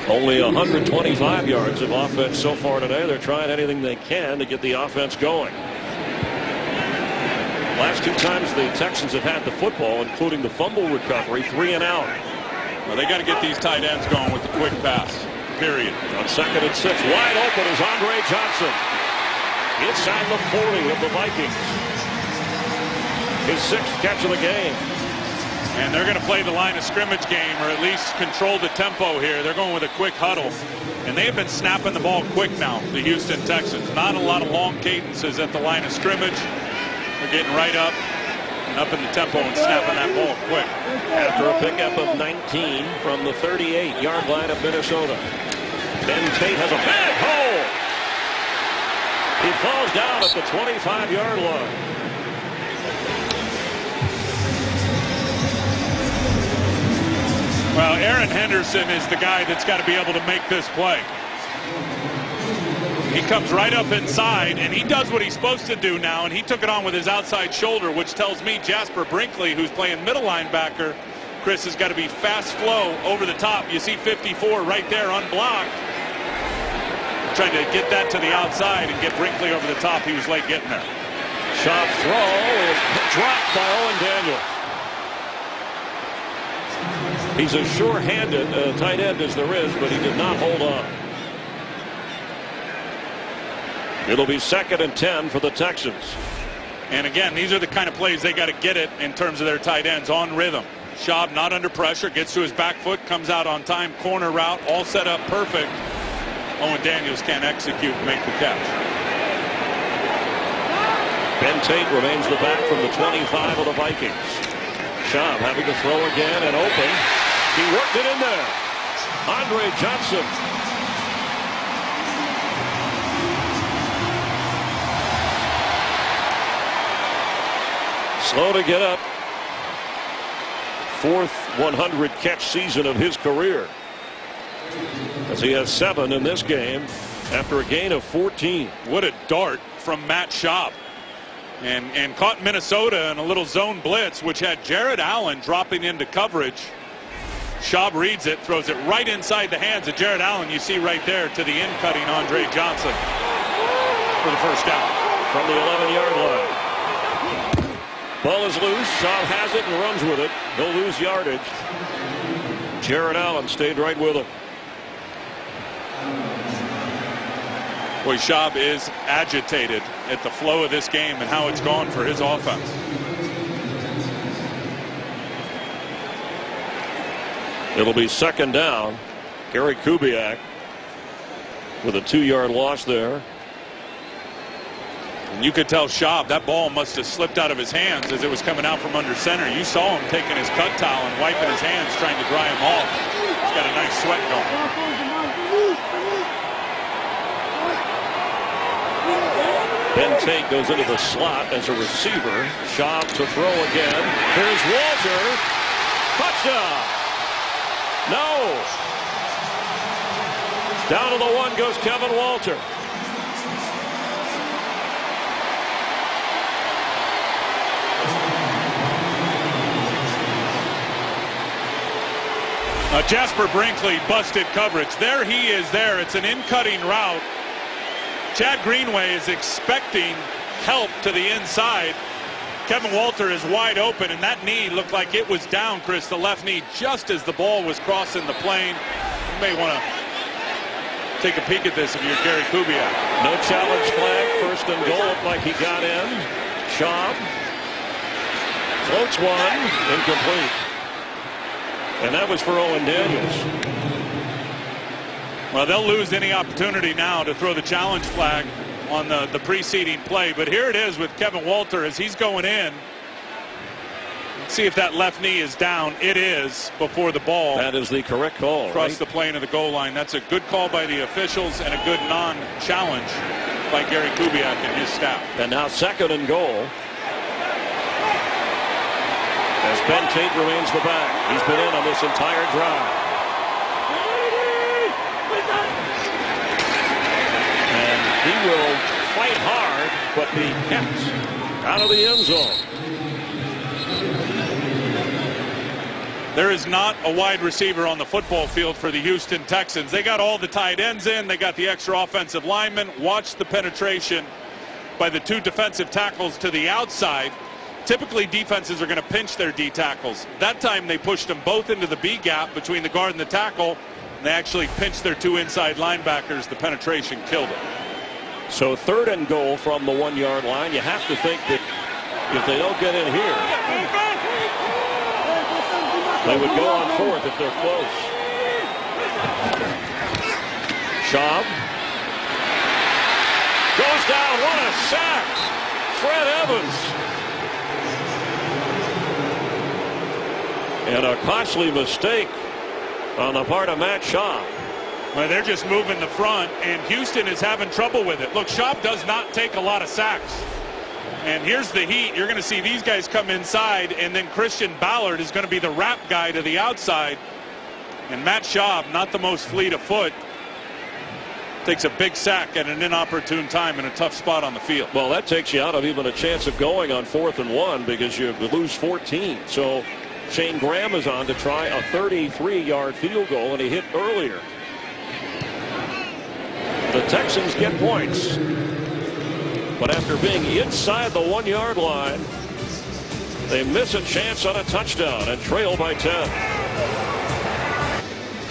Only 125 yards of offense so far today. They're trying anything they can to get the offense going. Last 2 times the Texans have had the football, including the fumble recovery, 3 and out. Well, they got to get these tight ends going with the quick pass, period. On 2nd and 6, wide open is Andre Johnson. Inside the 40 of the Vikings. His 6th catch of the game. And they're going to play the line of scrimmage game, or at least control the tempo here. They're going with a quick huddle. And they have been snapping the ball quick now, the Houston Texans. Not a lot of long cadences at the line of scrimmage. They're getting right up and up in the tempo and snapping that ball quick. After a pickup of 19 from the 38-yard line of Minnesota. Ben Tate has a bad hole. He falls down at the 25-yard line. Well, Aaron Henderson is the guy that's got to be able to make this play. He comes right up inside, and he does what he's supposed to do now, and he took it on with his outside shoulder, which tells me Jasper Brinkley, who's playing middle linebacker, Chris, has got to be fast flow over the top. You see 54 right there unblocked. Trying to get that to the outside and get Brinkley over the top. He was late getting there. Shot throw is dropped by Owen Daniels. He's as sure-handed tight end as there is, but he did not hold on. It'll be 2nd and 10 for the Texans. And again, these are the kind of plays they got to get it in terms of their tight ends on rhythm. Schaub not under pressure, gets to his back foot, comes out on time, corner route, all set up perfect. Owen Daniels can't execute and make the catch. Ben Tate remains the back from the 25 of the Vikings. Schaub having to throw again and open. He worked it in there. Andre Johnson. Slow to get up. 4th 100 catch season of his career, as he has 7 in this game after a gain of 14. What a dart from Matt Schaub, and caught Minnesota in a little zone blitz, which had Jared Allen dropping into coverage. Schaub reads it, throws it right inside the hands of Jared Allen. You see right there to the in-cutting Andre Johnson for the first down from the 11-yard line. Ball is loose. Schaub has it and runs with it. He'll lose yardage. Jared Allen stayed right with him. Boy, Schaub is agitated at the flow of this game and how it's gone for his offense. It'll be 2nd down. Gary Kubiak with a 2-yard loss there. And you could tell Schaub that ball must have slipped out of his hands as it was coming out from under center. You saw him taking his cut towel and wiping his hands trying to dry him off. He's got a nice sweat going. Ben Tate goes into the slot as a receiver. Schaub to throw again. Here's Walter. Touchdown. No. Down to the 1 goes Kevin Walter. Jasper Brinkley busted coverage. There he is there. It's an in-cutting route. Chad Greenway is expecting help to the inside. Kevin Walter is wide open, and that knee looked like it was down, Chris, the left knee, just as the ball was crossing the plane. You may want to take a peek at this if you're Gary Kubiak. No challenge flag. 1st and goal. Looked like he got in. Schaub floats one. Incomplete. And that was for Owen Daniels. Well, they'll lose any opportunity now to throw the challenge flag on the preceding play. But here it is with Kevin Walter as he's going in. Let's see if that left knee is down. It is before the ball. That is the correct call. Across the plane of the goal line. That's a good call by the officials and a good non-challenge by Gary Kubiak and his staff. And now 2nd and goal. As Ben Tate remains the back. He's been in on this entire drive. And he will fight hard, but be kept out of the end zone. There is not a wide receiver on the football field for the Houston Texans. They got all the tight ends in. They got the extra offensive linemen. Watch the penetration by the 2 defensive tackles to the outside. Typically, defenses are going to pinch their D tackles. That time, they pushed them both into the B gap between the guard and the tackle. And they actually pinched their 2 inside linebackers. The penetration killed it. So 3rd and goal from the 1-yard line. You have to think that if they don't get in here, they would go on 4th if they're close. Schaub goes down. What a sack. Fred Evans. And a costly mistake on the part of Matt Schaub. Well, they're just moving the front, and Houston is having trouble with it. Look, Schaub does not take a lot of sacks. And here's the heat. You're going to see these guys come inside, and then Christian Ballard is going to be the wrap guy to the outside. And Matt Schaub, not the most fleet of foot, takes a big sack at an inopportune time in a tough spot on the field. Well, that takes you out of even a chance of going on 4th and 1 because you lose 14. So Shane Graham is on to try a 33-yard field goal, and he hit earlier. The Texans get points. But after being inside the 1-yard line, they miss a chance on a touchdown and trail by 10.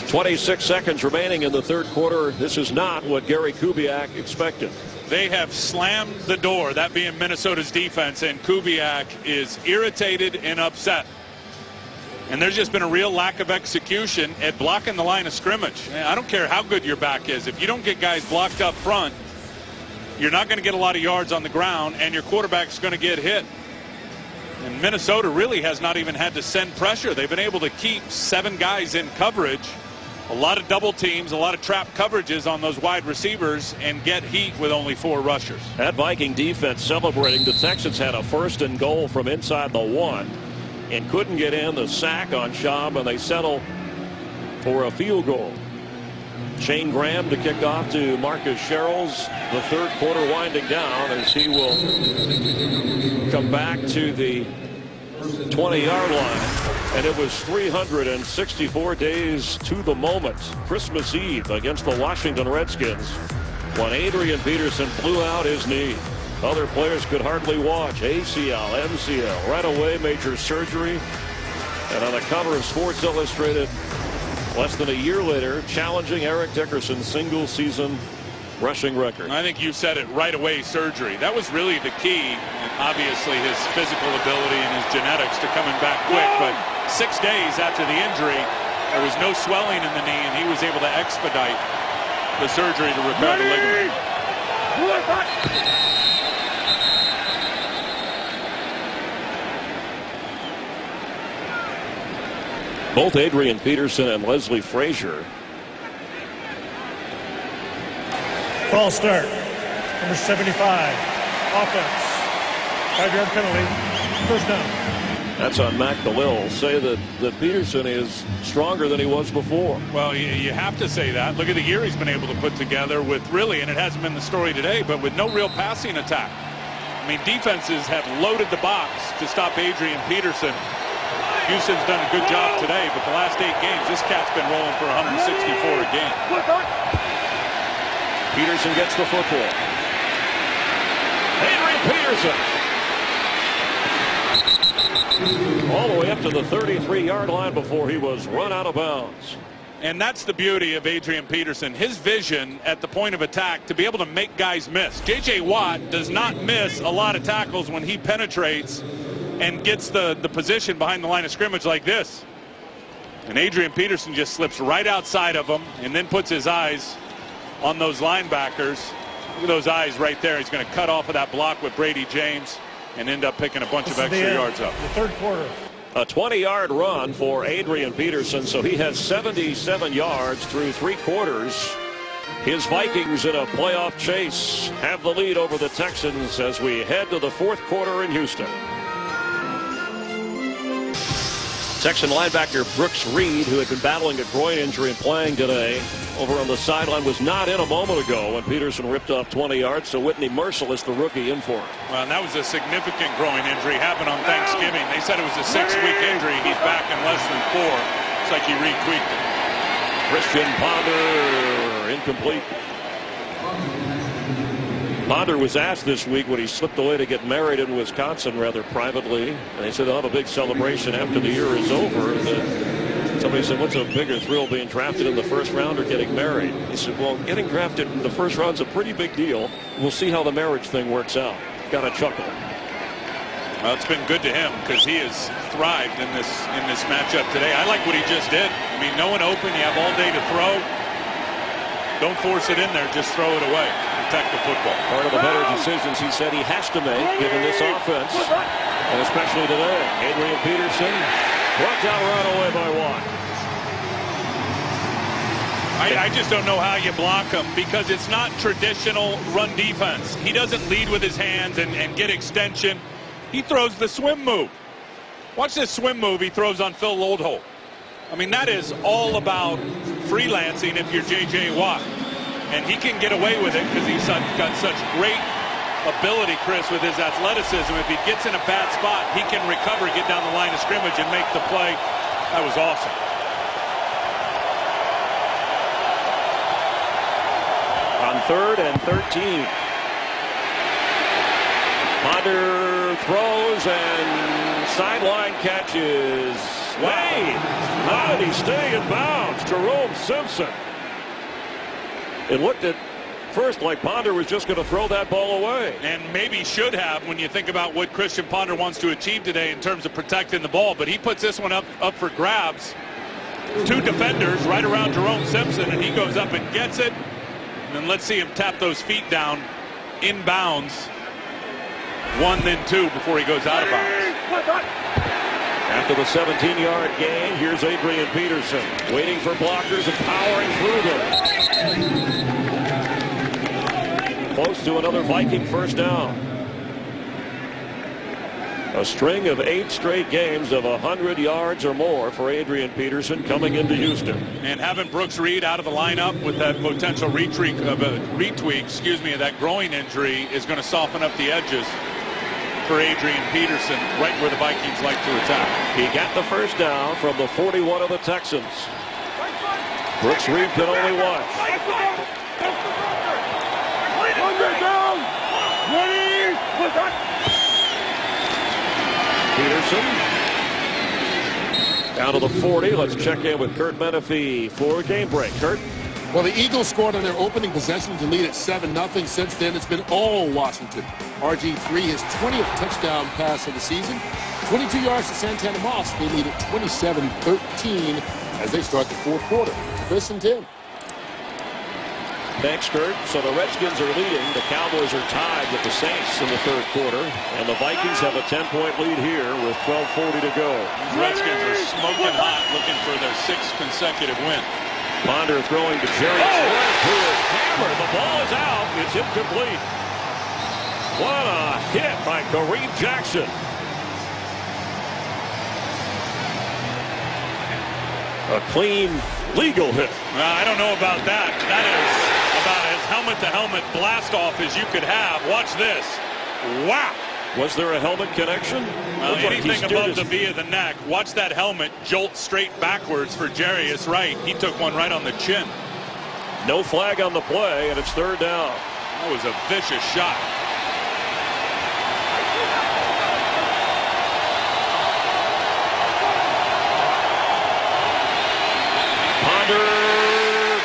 26 seconds remaining in the third quarter. This is not what Gary Kubiak expected. They have slammed the door, that being Minnesota's defense, and Kubiak is irritated and upset. And there's just been a real lack of execution at blocking the line of scrimmage. I don't care how good your back is. If you don't get guys blocked up front, you're not going to get a lot of yards on the ground, and your quarterback's going to get hit. And Minnesota really has not even had to send pressure. They've been able to keep 7 guys in coverage. A lot of double teams, a lot of trap coverages on those wide receivers, and get heat with only 4 rushers. That Viking defense celebrating. The Texans had a 1st and goal from inside the 1 and couldn't get in. The sack on Schaub, and they settle for a field goal. Shane Graham to kick off to Marcus Sherrills. The third quarter winding down as he will come back to the 20-yard line. And it was 364 days to the moment, Christmas Eve against the Washington Redskins, when Adrian Peterson blew out his knee. Other players could hardly watch. ACL, MCL, right away major surgery. And on the cover of Sports Illustrated, less than a year later, challenging Eric Dickerson's single season rushing record. I think you said it right away, surgery. That was really the key. And obviously his physical ability and his genetics to coming back quick. But 6 days after the injury, there was no swelling in the knee, and he was able to expedite the surgery to repair the ligament. Both Adrian Peterson and Leslie Frazier. Ball start. Number 75. Offense. 5-yard penalty. First down. That's on Mac DeLille. Say that Peterson is stronger than he was before. Well, you have to say that. Look at the year he's been able to put together with really, and it hasn't been the story today, but with no real passing attack. I mean, defenses have loaded the box to stop Adrian Peterson. Houston's done a good job today, but the last 8 games, this cat's been rolling for 164 a game. Peterson gets the football. Adrian Peterson. All the way up to the 33-yard line before he was run out of bounds. And that's the beauty of Adrian Peterson. His vision at the point of attack to be able to make guys miss. J.J. Watt does not miss a lot of tackles when he penetrates and gets the position behind the line of scrimmage like this. And Adrian Peterson just slips right outside of him and then puts his eyes on those linebackers. Look at those eyes right there. He's going to cut off of that block with Brady James and end up picking a bunch of extra yards up. The third quarter. A 20-yard run for Adrian Peterson, so he has 77 yards through 3 quarters. His Vikings in a playoff chase have the lead over the Texans as we head to the fourth quarter in Houston. Texan linebacker Brooks Reed, who had been battling a groin injury and playing today, over on the sideline, was not in a moment ago when Peterson ripped off 20 yards. So Whitney Merciless, the rookie, in for him. Well, and that was a significant groin injury. Happened on Thanksgiving. They said it was a 6-week injury. He's back in less than 4. It's like he retweaked it. Christian Ponder, incomplete. Ponder was asked this week when he slipped away to get married in Wisconsin rather privately. And they said they'll have a big celebration after the year is over. Somebody said, what's a bigger thrill, being drafted in the first round or getting married? He said, well, getting drafted in the first round is a pretty big deal. We'll see how the marriage thing works out. Got a chuckle. Well, it's been good to him because he has thrived in this matchup today. I like what he just did. I mean, no one open. You have all day to throw. Don't force it in there. Just throw it away. Protect the football. Part of the better decisions he said he has to make given this offense, and especially today. Adrian Peterson brought down right away by Watt. I just don't know how you block him because it's not traditional run defense. He doesn't lead with his hands and get extension. He throws the swim move. Watch this swim move he throws on Phil Oldholt. I mean, that is all about freelancing if you're J.J. Watt. And he can get away with it because he's got such great ability, Chris, with his athleticism. If he gets in a bad spot, he can recover, get down the line of scrimmage, and make the play. That was awesome. On 3rd and 13. Ponder throws and sideline catches. Wade. How did he stay in bounds? Jerome Simpson. It looked at first like Ponder was just going to throw that ball away. And maybe should have when you think about what Christian Ponder wants to achieve today in terms of protecting the ball. But he puts this one up for grabs. 2 defenders right around Jerome Simpson, and he goes up and gets it. And then let's see him tap those feet down inbounds. 1, then 2 before he goes out of bounds. After the 17-yard gain, here's Adrian Peterson waiting for blockers and powering through them. Close to another Viking first down. A string of 8 straight games of 100 yards or more for Adrian Peterson coming into Houston. And having Brooks Reed out of the lineup with that potential retweak of that groin injury is going to soften up the edges for Adrian Peterson, right where the Vikings like to attack. He got the first down from the 41 of the Texans. Brooks Reed can only watch. Peterson down to the 40. Let's check in with Kurt Menefee for game break. Kurt? Well, the Eagles scored on their opening possession to lead at 7-0. Since then, it's been all Washington. RG3, his 20th touchdown pass of the season. 22 yards to Santana Moss. They lead at 27-13 as they start the 4th quarter. Chris and Tim. Thanks, Kurt. So the Redskins are leading. The Cowboys are tied with the Saints in the 3rd quarter. And the Vikings have a 10-point lead here with 12:40 to go. The Redskins are smoking hot, looking for their 6th consecutive win. Ponder throwing to Jerry Ford, who is hammered. The ball is out. It's incomplete. What a hit by Kareem Jackson. A clean, legal hit. I don't know about that. That is about as helmet-to-helmet blast-off as you could have. Watch this. Wow. Was there a helmet connection? Well, anything above the V of the neck. Watch that helmet jolt straight backwards for Jarius Wright. He took one right on the chin. No flag on the play, and it's 3rd down. That was a vicious shot. Ponder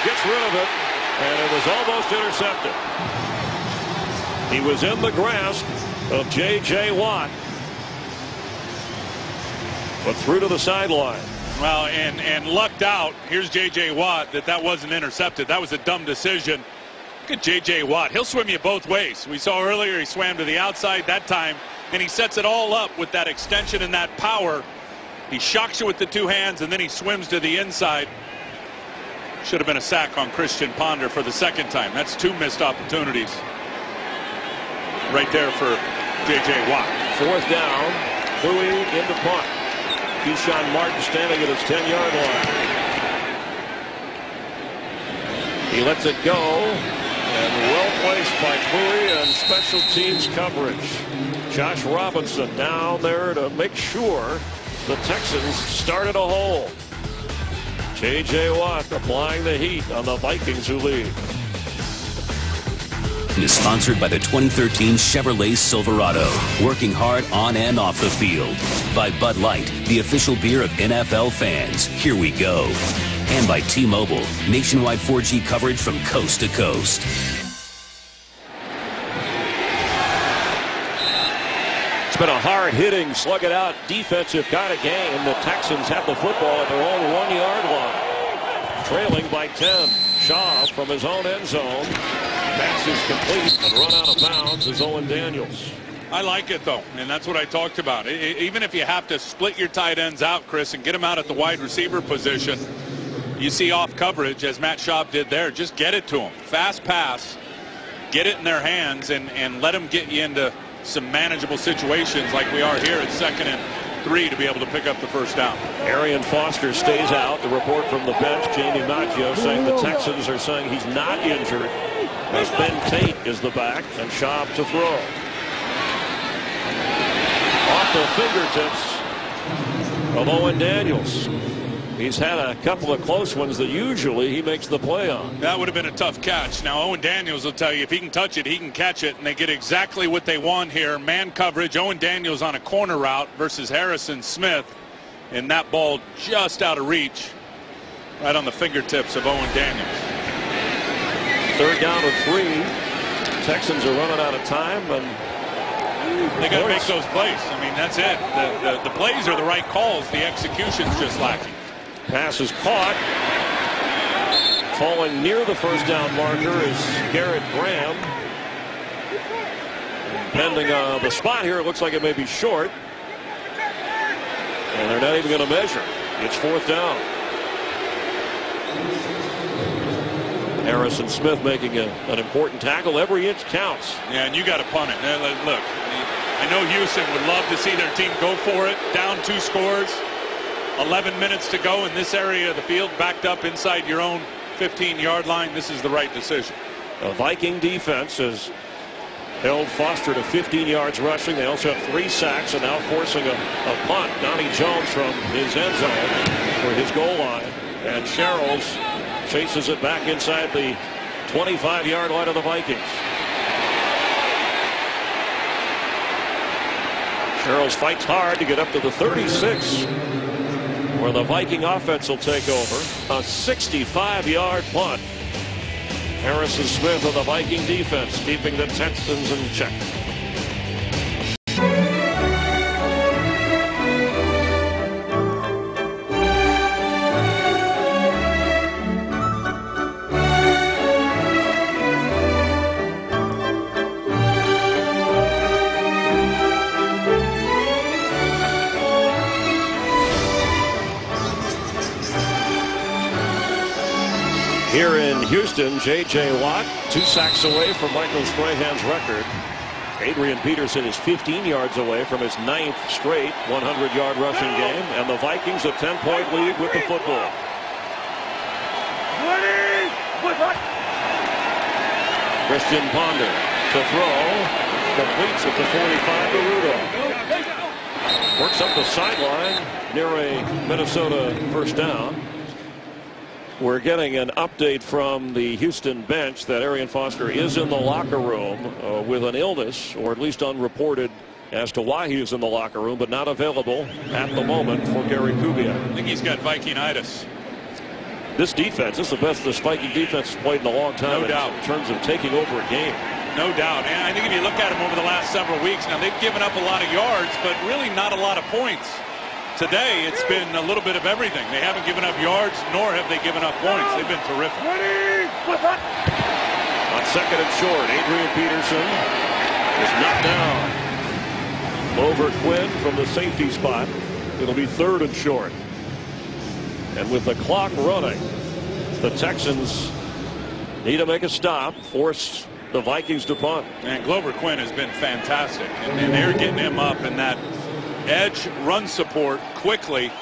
gets rid of it, and it was almost intercepted. He was in the grasp of J.J. Watt, but through to the sideline. Well, and lucked out. Here's J.J. Watt that wasn't intercepted. That was a dumb decision. Look at J.J. Watt. He'll swim you both ways. We saw earlier he swam to the outside that time, and he sets it all up with that extension and that power. He shocks you with the 2 hands, and then he swims to the inside. Should have been a sack on Christian Ponder for the 2nd time. That's 2 missed opportunities right there for J.J. Watt. 4th down. Bowie into punt. Keyshawn Martin standing at his 10-yard line. He lets it go, and well placed by Bowie and special teams coverage. Josh Robinson down there to make sure the Texans started a hole. J.J. Watt applying the heat on the Vikings who lead. Is sponsored by the 2013 Chevrolet Silverado. Working hard on and off the field. By Bud Light, the official beer of NFL fans. Here we go. And by T-Mobile, nationwide 4G coverage from coast to coast. It's been a hard-hitting, slug-it-out defensive kind of game. The Texans have the football at their own 1-yard line. Trailing by 10. Shaw from his own end zone. Pass is complete, but run out of bounds is Owen Daniels. I like it, though, and that's what I talked about. Even if you have to split your tight ends out, Chris, and get them out at the wide receiver position, you see off coverage, as Matt Schaub did there, just get it to them. Fast pass, get it in their hands, and let them get you into some manageable situations like we are here at 2nd and 3 to be able to pick up the first down. Arian Foster stays out. The report from the bench, Jamie Maggio, saying the Texans are saying he's not injured, as Ben Tate is the back and Schaub to throw. Off the fingertips of Owen Daniels. He's had a couple of close ones that usually he makes the play on. That would have been a tough catch. Now Owen Daniels will tell you if he can touch it, he can catch it, and they get exactly what they want here. Man coverage. Owen Daniels on a corner route versus Harrison Smith, and that ball just out of reach, right on the fingertips of Owen Daniels. 3rd down and 3. Texans are running out of time, and they got to make those plays. I mean, that's it. The plays are the right calls. The execution's just lacking. Pass is caught. Falling near the first down marker is Garrett Graham. Pending the spot here, it looks like it may be short. And they're not even going to measure. It's 4th down. Harrison Smith making an important tackle. Every inch counts. Yeah, and you got to punt it. Look, I know Houston would love to see their team go for it. Down 2 scores. 11 minutes to go in this area of the field, backed up inside your own 15-yard line. This is the right decision. The Viking defense has held Foster to 15 yards rushing. They also have 3 sacks and now forcing a punt. Donnie Jones from his end zone for his goal line. And Sherrills chases it back inside the 25-yard line of the Vikings. Sherrills fights hard to get up to the 36. Where the Viking offense will take over. A 65-yard punt. Harrison Smith of the Viking defense keeping the Texans in check. Here in Houston, J.J. Watt 2 sacks away from Michael Strahan's record. Adrian Peterson is 15 yards away from his 9th straight 100-yard rushing game. And the Vikings a 10-point lead with the football. Christian Ponder to throw. Completes at the 45 to Rudolph. Works up the sideline near a Minnesota first down. We're getting an update from the Houston bench that Arian Foster is in the locker room with an illness, or at least unreported as to why he is in the locker room, but not available at the moment for Gary Kubiak. I think he's got Vikingitis. This defense, this is the best this Viking defense has played in a long time. No doubt. In terms of taking over a game. No doubt. And I think if you look at them over the last several weeks, now they've given up a lot of yards, but really not a lot of points. Today, it's been a little bit of everything. They haven't given up yards, nor have they given up points. They've been terrific. On 2nd and short, Adrian Peterson is knocked down. Over Quinn from the safety spot. It'll be 3rd and short. And with the clock running, the Texans need to make a stop, force the Vikings to punt. And Glover Quinn has been fantastic. And they're getting him up in that edge run support quickly.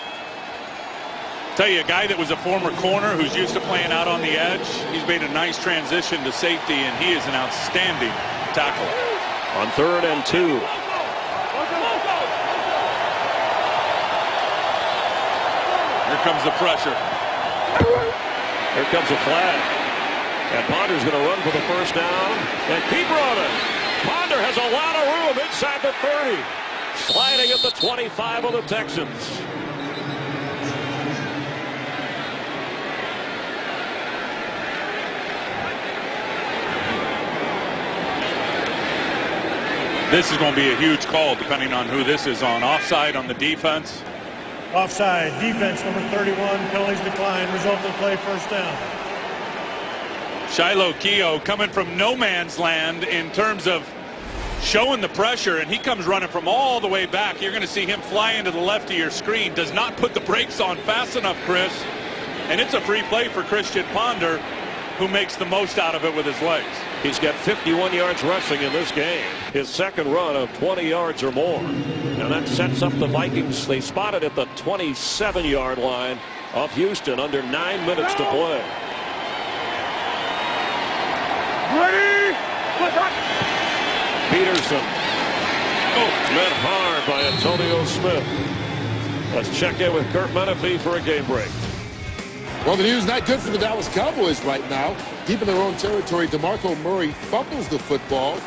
Tell you, a guy that was a former corner who's used to playing out on the edge, he's made a nice transition to safety, and he is an outstanding tackler. On 3rd and 2. Here comes the pressure. Here comes a flag. And Ponder's going to run for the first down and keep running. Ponder has a lot of room inside the 30. Sliding at the 25 of the Texans. This is going to be a huge call depending on who this is on. Offside on the defense. Offside. Defense number 31. Penalties decline. Resulting play first down. Shiloh Keogh coming from no man's land in terms of showing the pressure, and he comes running from all the way back. You're going to see him fly into the left of your screen. Does not put the brakes on fast enough, Chris. And it's a free play for Christian Ponder. who makes the most out of it with his legs. He's got 51 yards rushing in this game. His second run of 20 yards or more. And that sets up the Vikings. They spotted at the 27-yard line of Houston under 9 minutes to play. Ready? Peterson. Met hard by Antonio Smith. Let's check in with Kurt Menefee for a game break. Well, the news not good for the Dallas Cowboys right now. Deep in their own territory, DeMarco Murray fumbles the football.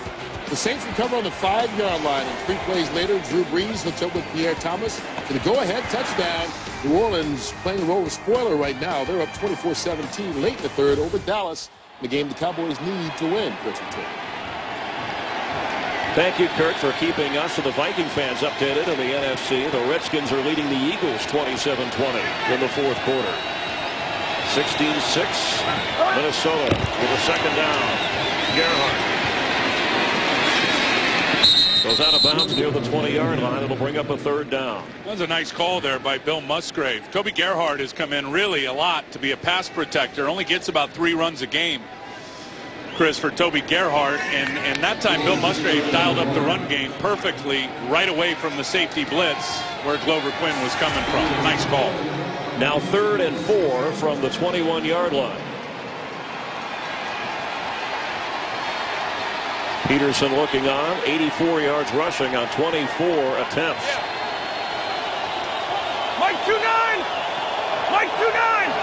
The Saints recover on the 5-yard line, and 3 plays later, Drew Brees hooks up with Pierre Thomas for the go-ahead touchdown. New Orleans playing the role of spoiler right now. They're up 24-17 late in the third over Dallas. The game the Cowboys need to win. Thank you, Kurt, for keeping us and the Viking fans updated in the NFC. The Redskins are leading the Eagles 27-20 in the fourth quarter. 16-6, Minnesota with a second down. Gerhardt goes out of bounds near the 20-yard line. It'll bring up a third down. That was a nice call there by Bill Musgrave. Toby Gerhardt has come in really a lot to be a pass protector. Only gets about 3 runs a game, Chris, for Toby Gerhardt. And that time Bill Musgrave dialed up the run game perfectly right away from the safety blitz where Glover Quinn was coming from. Nice call. Now 3rd and 4 from the 21-yard line. Peterson looking on, 84 yards rushing on 24 attempts. Mike 2-9! Mike 2-9!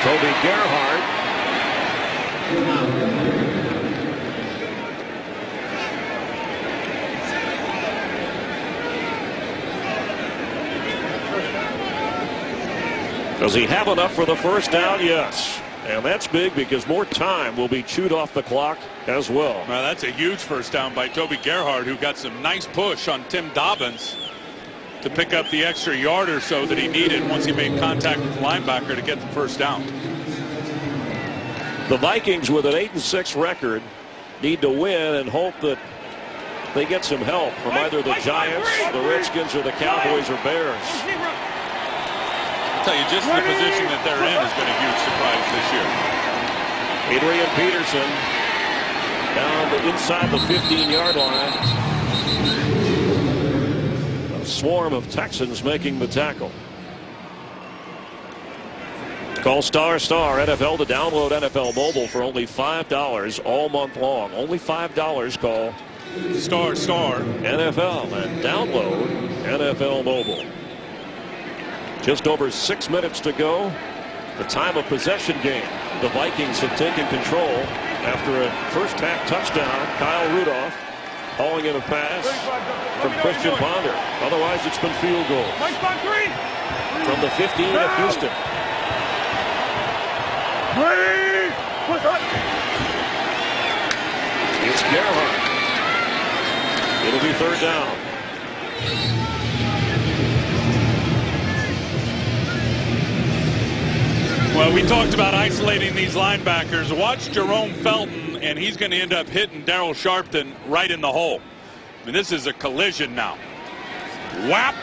Toby Gerhardt. Does he have enough for the first down? Yes. And that's big because more time will be chewed off the clock as well. Well, that's a huge first down by Toby Gerhardt, who got some nice push on Tim Dobbins to pick up the extra yard or so that he needed once he made contact with the linebacker to get the first down. The Vikings, with an 8-6 record, need to win and hope that they get some help from either the Giants, the Redskins, or the Cowboys or Bears. I'll tell you, just the position that they're in has been a huge surprise this year. Adrian Peterson down inside the 15-yard line. A swarm of Texans making the tackle. Call ** NFL to download NFL Mobile for only $5 all month long. Only $5. Call * NFL and download NFL Mobile. Just over 6 minutes to go. The time of possession game. The Vikings have taken control after a first half touchdown. Kyle Rudolph hauling in a pass from Christian Ponder. Otherwise, it's been field goals from the 15 of Houston. It's Gerhardt. It'll be third down. Well, we talked about isolating these linebackers. Watch Jerome Felton, and he's going to end up hitting Darryl Sharpton right in the hole. I mean, this is a collision now. Whap!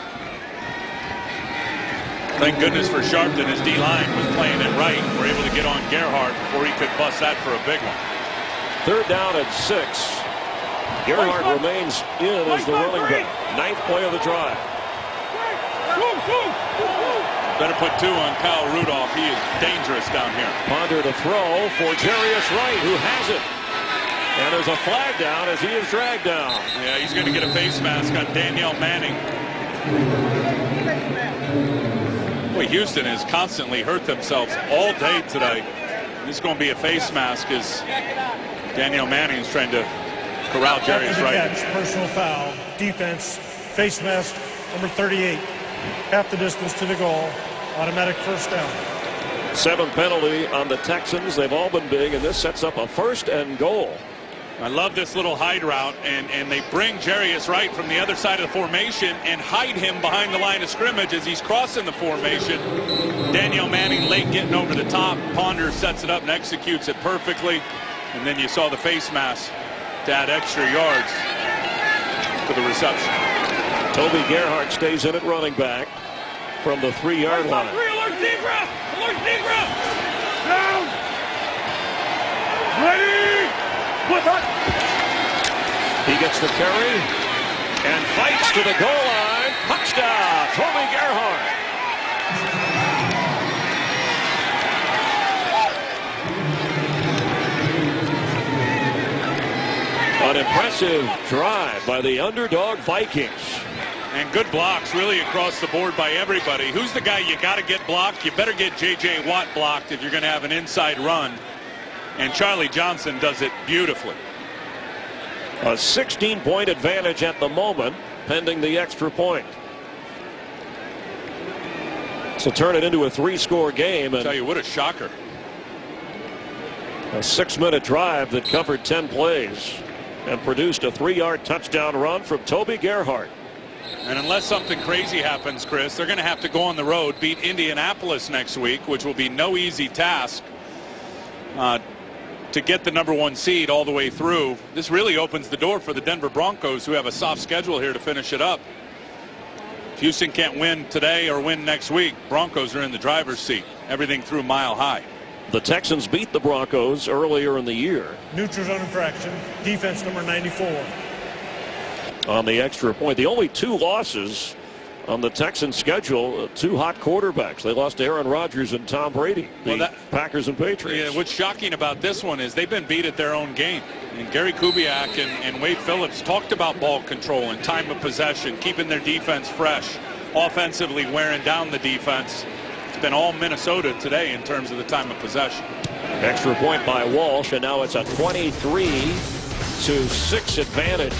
Thank goodness for Sharpton. His D-line was playing it right. We're able to get on Gerhardt before he could bust that for a big one. Third down and 6. Gerhardt remains in as the running back. 9th play of the drive. Better put 2 on Kyle Rudolph. He is dangerous down here. Ponder to throw for Jarius Wright, who has it. And there's a flag down as he is dragged down. Yeah, he's going to get a face mask on Danielle Manning. Boy, Houston has constantly hurt themselves all day today. This is going to be a face mask as Danielle Manning is trying to corral Jarius Wright. Catch, personal foul, defense, face mask, number 38. Half the distance to the goal. Automatic first down. 7th penalty on the Texans. They've all been big, and this sets up a 1st and goal. I love this little hide route, and they bring Jarius Wright from the other side of the formation and hide him behind the line of scrimmage as he's crossing the formation. Danielle Manning late getting over the top. Ponder sets it up and executes it perfectly. And then you saw the face mask to add extra yards to the reception. Toby Gerhardt stays in at running back. from the 3-yard line. Alert zebra! Alert zebra! Down! Ready! Put up! He gets the carry and fights to the goal line. Touchdown, Toby Gerhardt. An impressive drive by the underdog Vikings. And good blocks really across the board by everybody. Who's the guy you got to get blocked? You better get J.J. Watt blocked if you're going to have an inside run. And Charlie Johnson does it beautifully. A 16-point advantage at the moment, pending the extra point. So turn it into a 3-score game. And tell you what, a shocker. A 6-minute drive that covered 10 plays and produced a 3-yard touchdown run from Toby Gerhardt. And unless something crazy happens, Chris, they're going to have to go on the road, beat Indianapolis next week, which will be no easy task to get the #1 seed all the way through. This really opens the door for the Denver Broncos, who have a soft schedule here to finish it up. If Houston can't win today or win next week, Broncos are in the driver's seat. Everything through Mile High. The Texans beat the Broncos earlier in the year. Neutral zone infraction, defense number 94. On the extra point. The only 2 losses on the Texans schedule, 2 hot quarterbacks. They lost to Aaron Rodgers and Tom Brady, the Packers and Patriots. Yeah, what's shocking about this one is they've been beat at their own game. And Gary Kubiak and Wade Phillips talked about ball control and time of possession, keeping their defense fresh, offensively wearing down the defense. It's been all Minnesota today in terms of the time of possession. Extra point by Walsh, and now it's a 23-6 advantage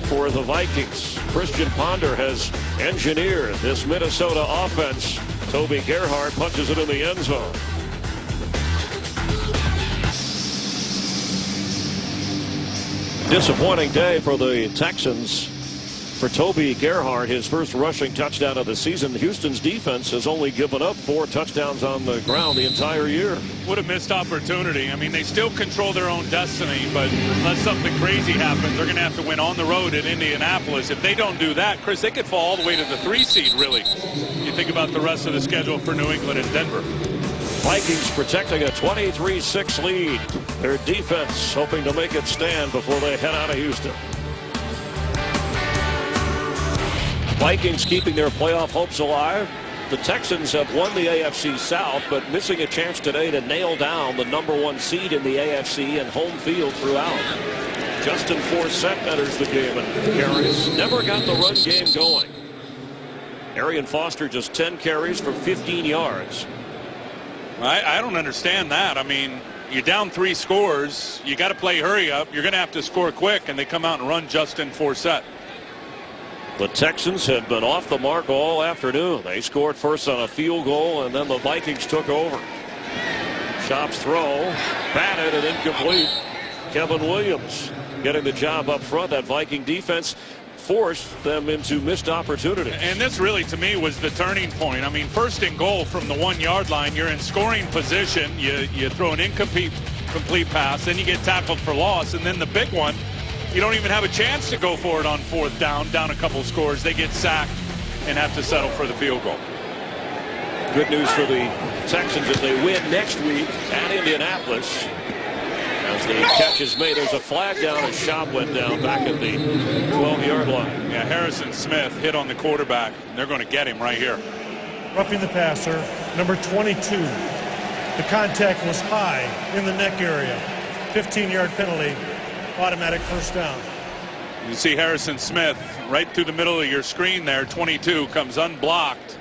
for the Vikings. Christian Ponder has engineered this Minnesota offense. Toby Gerhardt punches it in the end zone. Disappointing day for the Texans. For Toby Gerhardt, his first rushing touchdown of the season. Houston's defense has only given up 4 touchdowns on the ground the entire year. What a missed opportunity. I mean, they still control their own destiny, but unless something crazy happens, they're going to have to win on the road in Indianapolis. If they don't do that, Chris, they could fall all the way to the 3 seed, really. You think about the rest of the schedule for New England and Denver. Vikings protecting a 23-6 lead. Their defense hoping to make it stand before they head out of Houston. Vikings keeping their playoff hopes alive. The Texans have won the AFC South, but missing a chance today to nail down the #1 seed in the AFC and home field throughout. Justin Forsett enters the game and carries. Never got the run game going. Arian Foster just 10 carries for 15 yards. I don't understand that. I mean, you're down 3 scores. You got to play hurry up. You're going to have to score quick, and they come out and run Justin Forsett. The Texans had been off the mark all afternoon. They scored first on a field goal, and then the Vikings took over. Schaub's throw, batted and incomplete. Kevin Williams getting the job up front. That Viking defense forced them into missed opportunities. And this really, to me, was the turning point. I mean, first and goal from the 1-yard line. You're in scoring position. You throw an incomplete pass, then you get tackled for loss, and then the big one, you don't even have a chance to go for it on 4th down a couple scores. They get sacked and have to settle for the field goal. Good news for the Texans if they win next week at Indianapolis. As the catch is made, there's a flag down as Schaub went down back at the 12-yard line. Yeah, Harrison Smith hit on the quarterback. They're going to get him right here. Roughing the passer, number 22. The contact was high in the neck area. 15-yard penalty. Automatic first down. You see Harrison Smith right through the middle of your screen there. 22 comes unblocked.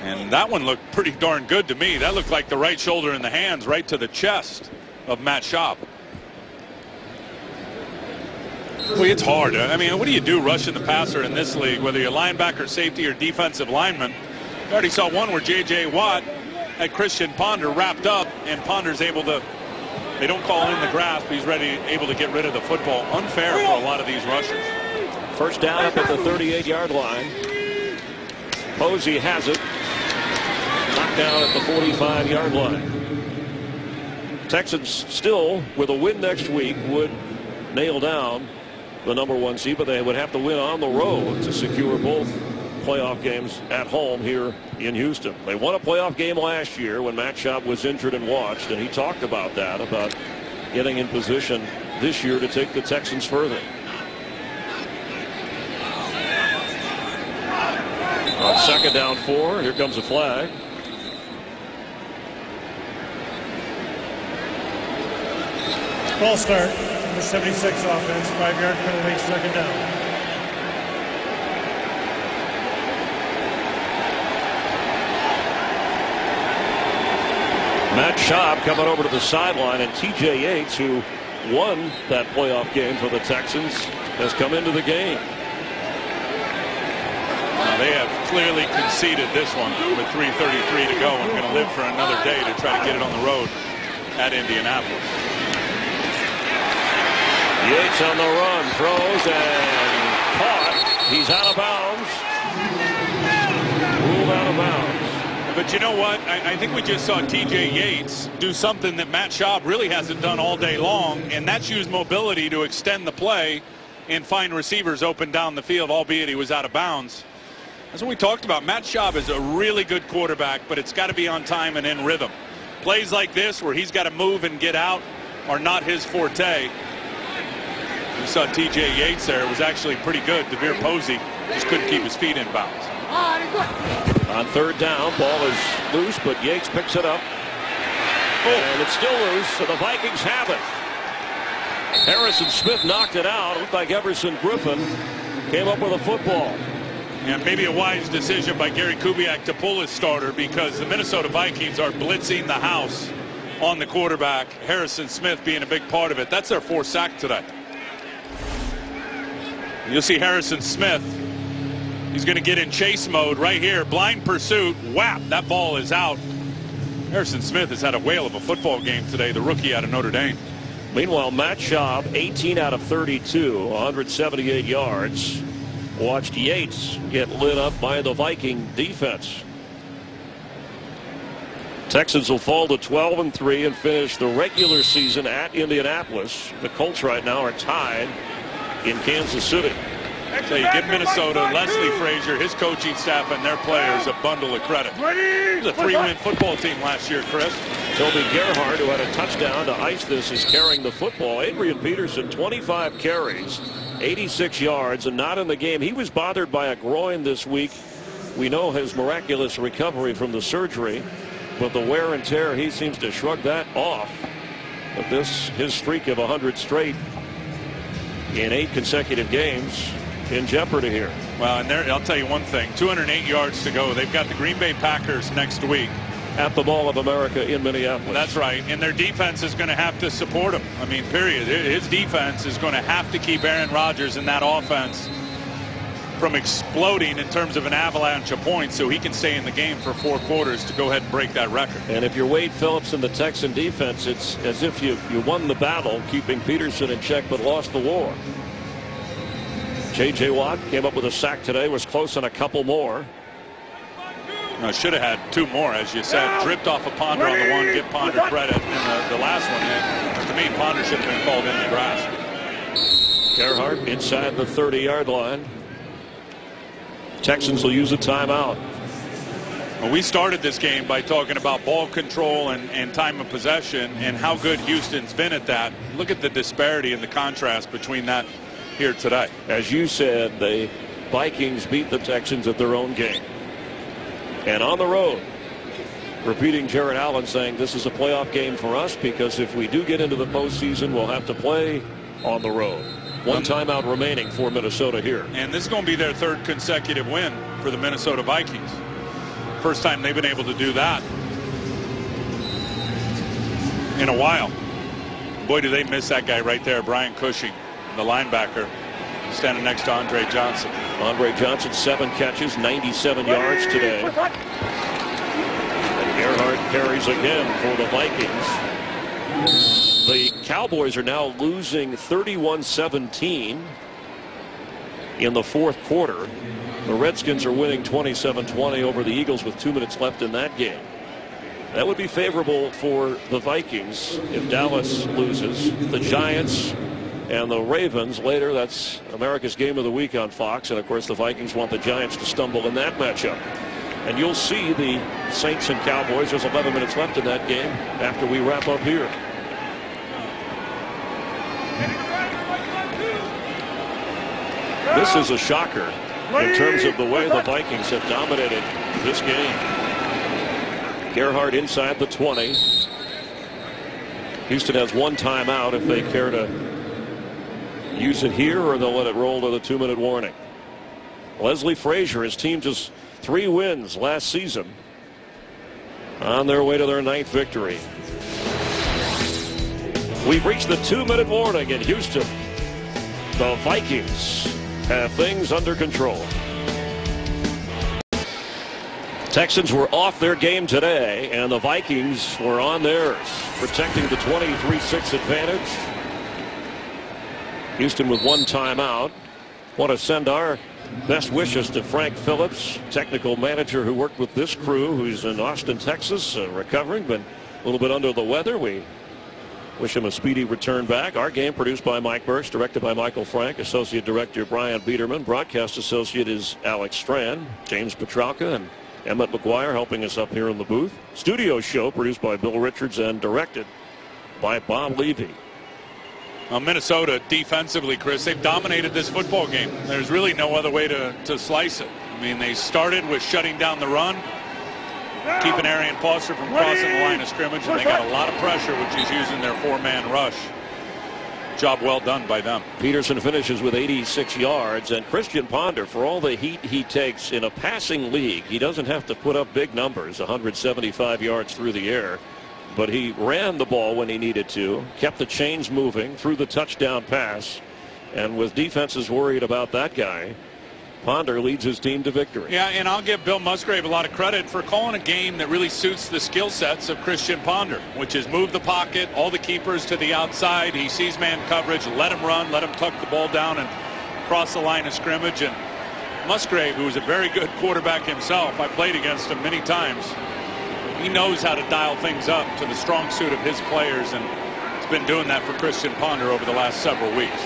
And that one looked pretty darn good to me. That looked like the right shoulder in the hands right to the chest of Matt Schaub. Well, it's hard. I mean, what do you do rushing the passer in this league, whether you're linebacker, safety, or defensive lineman? I already saw one where J.J. Watt had Christian Ponder wrapped up, and Ponder's able to, they don't call in the grasp. He's able to get rid of the football. Unfair for a lot of these rushers. First down up at the 38-yard line. Posey has it. Knocked down at the 45-yard line. Texans still, with a win next week, would nail down the #1 seed, but they would have to win on the road to secure both playoff games at home here in Houston. They won a playoff game last year when Matt Schaub was injured and watched, and he talked about that, about getting in position this year to take the Texans further. On 2nd down 4, here comes a flag. Ball start. Number 76 offense. 5-yard penalty. 2nd down. Matt Schaub coming over to the sideline, and T.J. Yates, who won that playoff game for the Texans, has come into the game. They have clearly conceded this one with 3:33 to go and going to live for another day to try to get it on the road at Indianapolis. Yates on the run, throws and caught. He's out of bounds. Ruled out of bounds. But you know what? I think we just saw T.J. Yates do something that Matt Schaub really hasn't done all day long, and that's use mobility to extend the play and find receivers open down the field, albeit he was out of bounds. That's what we talked about. Matt Schaub is a really good quarterback, but it's got to be on time and in rhythm. Plays like this where he's got to move and get out are not his forte. We saw T.J. Yates there. It was actually pretty good. Devere Posey just couldn't keep his feet in bounds. On 3rd down, ball is loose, but Yates picks it up. And it's still loose, so the Vikings have it. Harrison Smith knocked it out. It looked like Everson Griffin came up with a football. And maybe a wise decision by Gary Kubiak to pull his starter, because the Minnesota Vikings are blitzing the house on the quarterback. Harrison Smith being a big part of it. That's their 4th sack today. You'll see Harrison Smith. He's going to get in chase mode right here. Blind pursuit. Whap. That ball is out. Harrison Smith has had a whale of a football game today, the rookie out of Notre Dame. Meanwhile, Matt Schaub, 18 out of 32, 178 yards. Watched Yates get lit up by the Viking defense. Texans will fall to 12-3 and finish the regular season at Indianapolis. The Colts right now are tied in Kansas City. So you give Minnesota, Leslie Frazier, his coaching staff, and their players a bundle of credit. It was a 3-win football team last year, Chris. Toby Gerhardt, who had a touchdown to ice this, is carrying the football. Adrian Peterson, 25 carries, 86 yards, and not in the game. He was bothered by a groin this week. We know his miraculous recovery from the surgery, but the wear and tear, he seems to shrug that off. But his streak of 100 straight in 8 consecutive games in jeopardy here. Well, and I'll tell you one thing, 208 yards to go. They've got the Green Bay Packers next week. At the Mall of America in Minneapolis. That's right. And their defense is going to have to support him. I mean, period. His defense is going to have to keep Aaron Rodgers and that offense from exploding in terms of an avalanche of points, so he can stay in the game for 4 quarters to go ahead and break that record. And if you're Wade Phillips in the Texan defense, it's as if you won the battle keeping Peterson in check but lost the war. J.J. Watt came up with a sack today, was close on a couple more. No, should have had 2 more, as you said. Dripped off of Ponder on the one, give Ponder credit. And the last one, to me, Ponder should have been called in the grass. Gerhardt inside the 30-yard line. Texans will use a timeout. Well, we started this game by talking about ball control and time of possession and how good Houston's been at that. Look at the disparity and the contrast between that here today. As you said, the Vikings beat the Texans at their own game. And on the road, repeating Jared Allen saying this is a playoff game for us because if we do get into the postseason, we'll have to play on the road. 1 timeout remaining for Minnesota here. And this is going to be their 3rd consecutive win for the Minnesota Vikings. First time they've been able to do that in a while. Boy, do they miss that guy right there, Brian Cushing, the linebacker, standing next to Andre Johnson. Andre Johnson, 7 catches, 97 yards today. And Gerhardt carries again for the Vikings. The Cowboys are now losing 31-17 in the 4th quarter. The Redskins are winning 27-20 over the Eagles with 2 minutes left in that game. That would be favorable for the Vikings if Dallas loses. The Giants and the Ravens later. That's America's Game of the Week on Fox. And, of course, the Vikings want the Giants to stumble in that matchup. And you'll see the Saints and Cowboys. There's 11 minutes left in that game after we wrap up here. This is a shocker in terms of the way the Vikings have dominated this game. Gerhardt inside the 20. Houston has one timeout if they care to use it here, or they'll let it roll to the 2-minute warning. Leslie Frazier, his team just 3 wins last season, on their way to their 9th victory. We've reached the 2-minute warning in Houston. The Vikings have things under control. Texans were off their game today, and the Vikings were on theirs, protecting the 23-6 advantage. Houston with one timeout. Want to send our best wishes to Frank Phillips, technical manager who worked with this crew, who's in Austin, Texas, recovering, been a little bit under the weather. We wish him a speedy return back. Our game produced by Mike Birch, directed by Michael Frank, associate director Brian Biederman, broadcast associate is Alex Strand, James Petralka, and Emmett McGuire helping us up here in the booth. Studio show produced by Bill Richards and directed by Bob Levy. Minnesota defensively, Chris, they've dominated this football game. There's really no other way to slice it. I mean, they started with shutting down the run, keeping Arian Foster from crossing the line of scrimmage, and they got a lot of pressure, which is using their 4-man rush. Job well done by them. Peterson finishes with 86 yards, and Christian Ponder, for all the heat he takes in a passing league, he doesn't have to put up big numbers, 175 yards through the air, but he ran the ball when he needed to, kept the chains moving, threw the touchdown pass, and with defenses worried about that guy, Ponder leads his team to victory. Yeah, and I'll give Bill Musgrave a lot of credit for calling a game that really suits the skill sets of Christian Ponder, which is move the pocket, all the keepers to the outside. He sees man coverage, let him run, let him tuck the ball down and cross the line of scrimmage. And Musgrave, who is a very good quarterback himself, I played against him many times. He knows how to dial things up to the strong suit of his players, and he's been doing that for Christian Ponder over the last several weeks.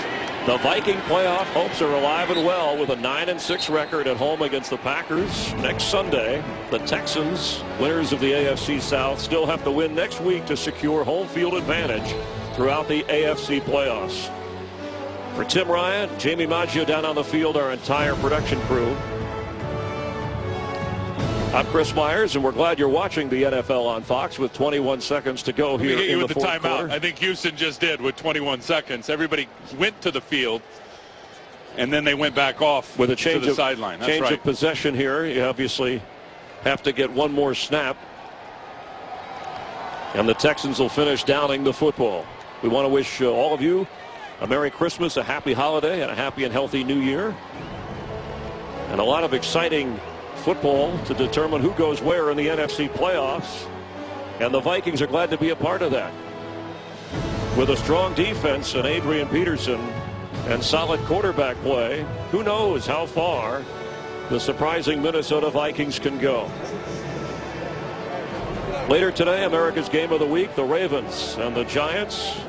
The Viking playoff hopes are alive and well with a 9-6 record at home against the Packers next Sunday. The Texans, winners of the AFC South, still have to win next week to secure home field advantage throughout the AFC playoffs. For Tim Ryan, Jamie Maggio down on the field, our entire production crew, I'm Chris Myers, and we're glad you're watching the NFL on Fox with 21 seconds to go here in the fourth quarter. I think Houston just did with 21 seconds. Everybody went to the field, and then they went back off with a change to the sideline. That's change right. of possession here. You obviously have to get one more snap, and the Texans will finish downing the football. We want to wish all of you a Merry Christmas, a happy holiday, and a happy and healthy New Year, and a lot of exciting football to determine who goes where in the NFC playoffs, and the Vikings are glad to be a part of that. With a strong defense and Adrian Peterson and solid quarterback play, who knows how far the surprising Minnesota Vikings can go. Later today, America's Game of the Week, the Ravens and the Giants.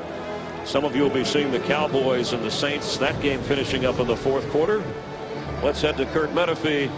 Some of you will be seeing the Cowboys and the Saints, that game finishing up in the fourth quarter. Let's head to Kurt Menefee.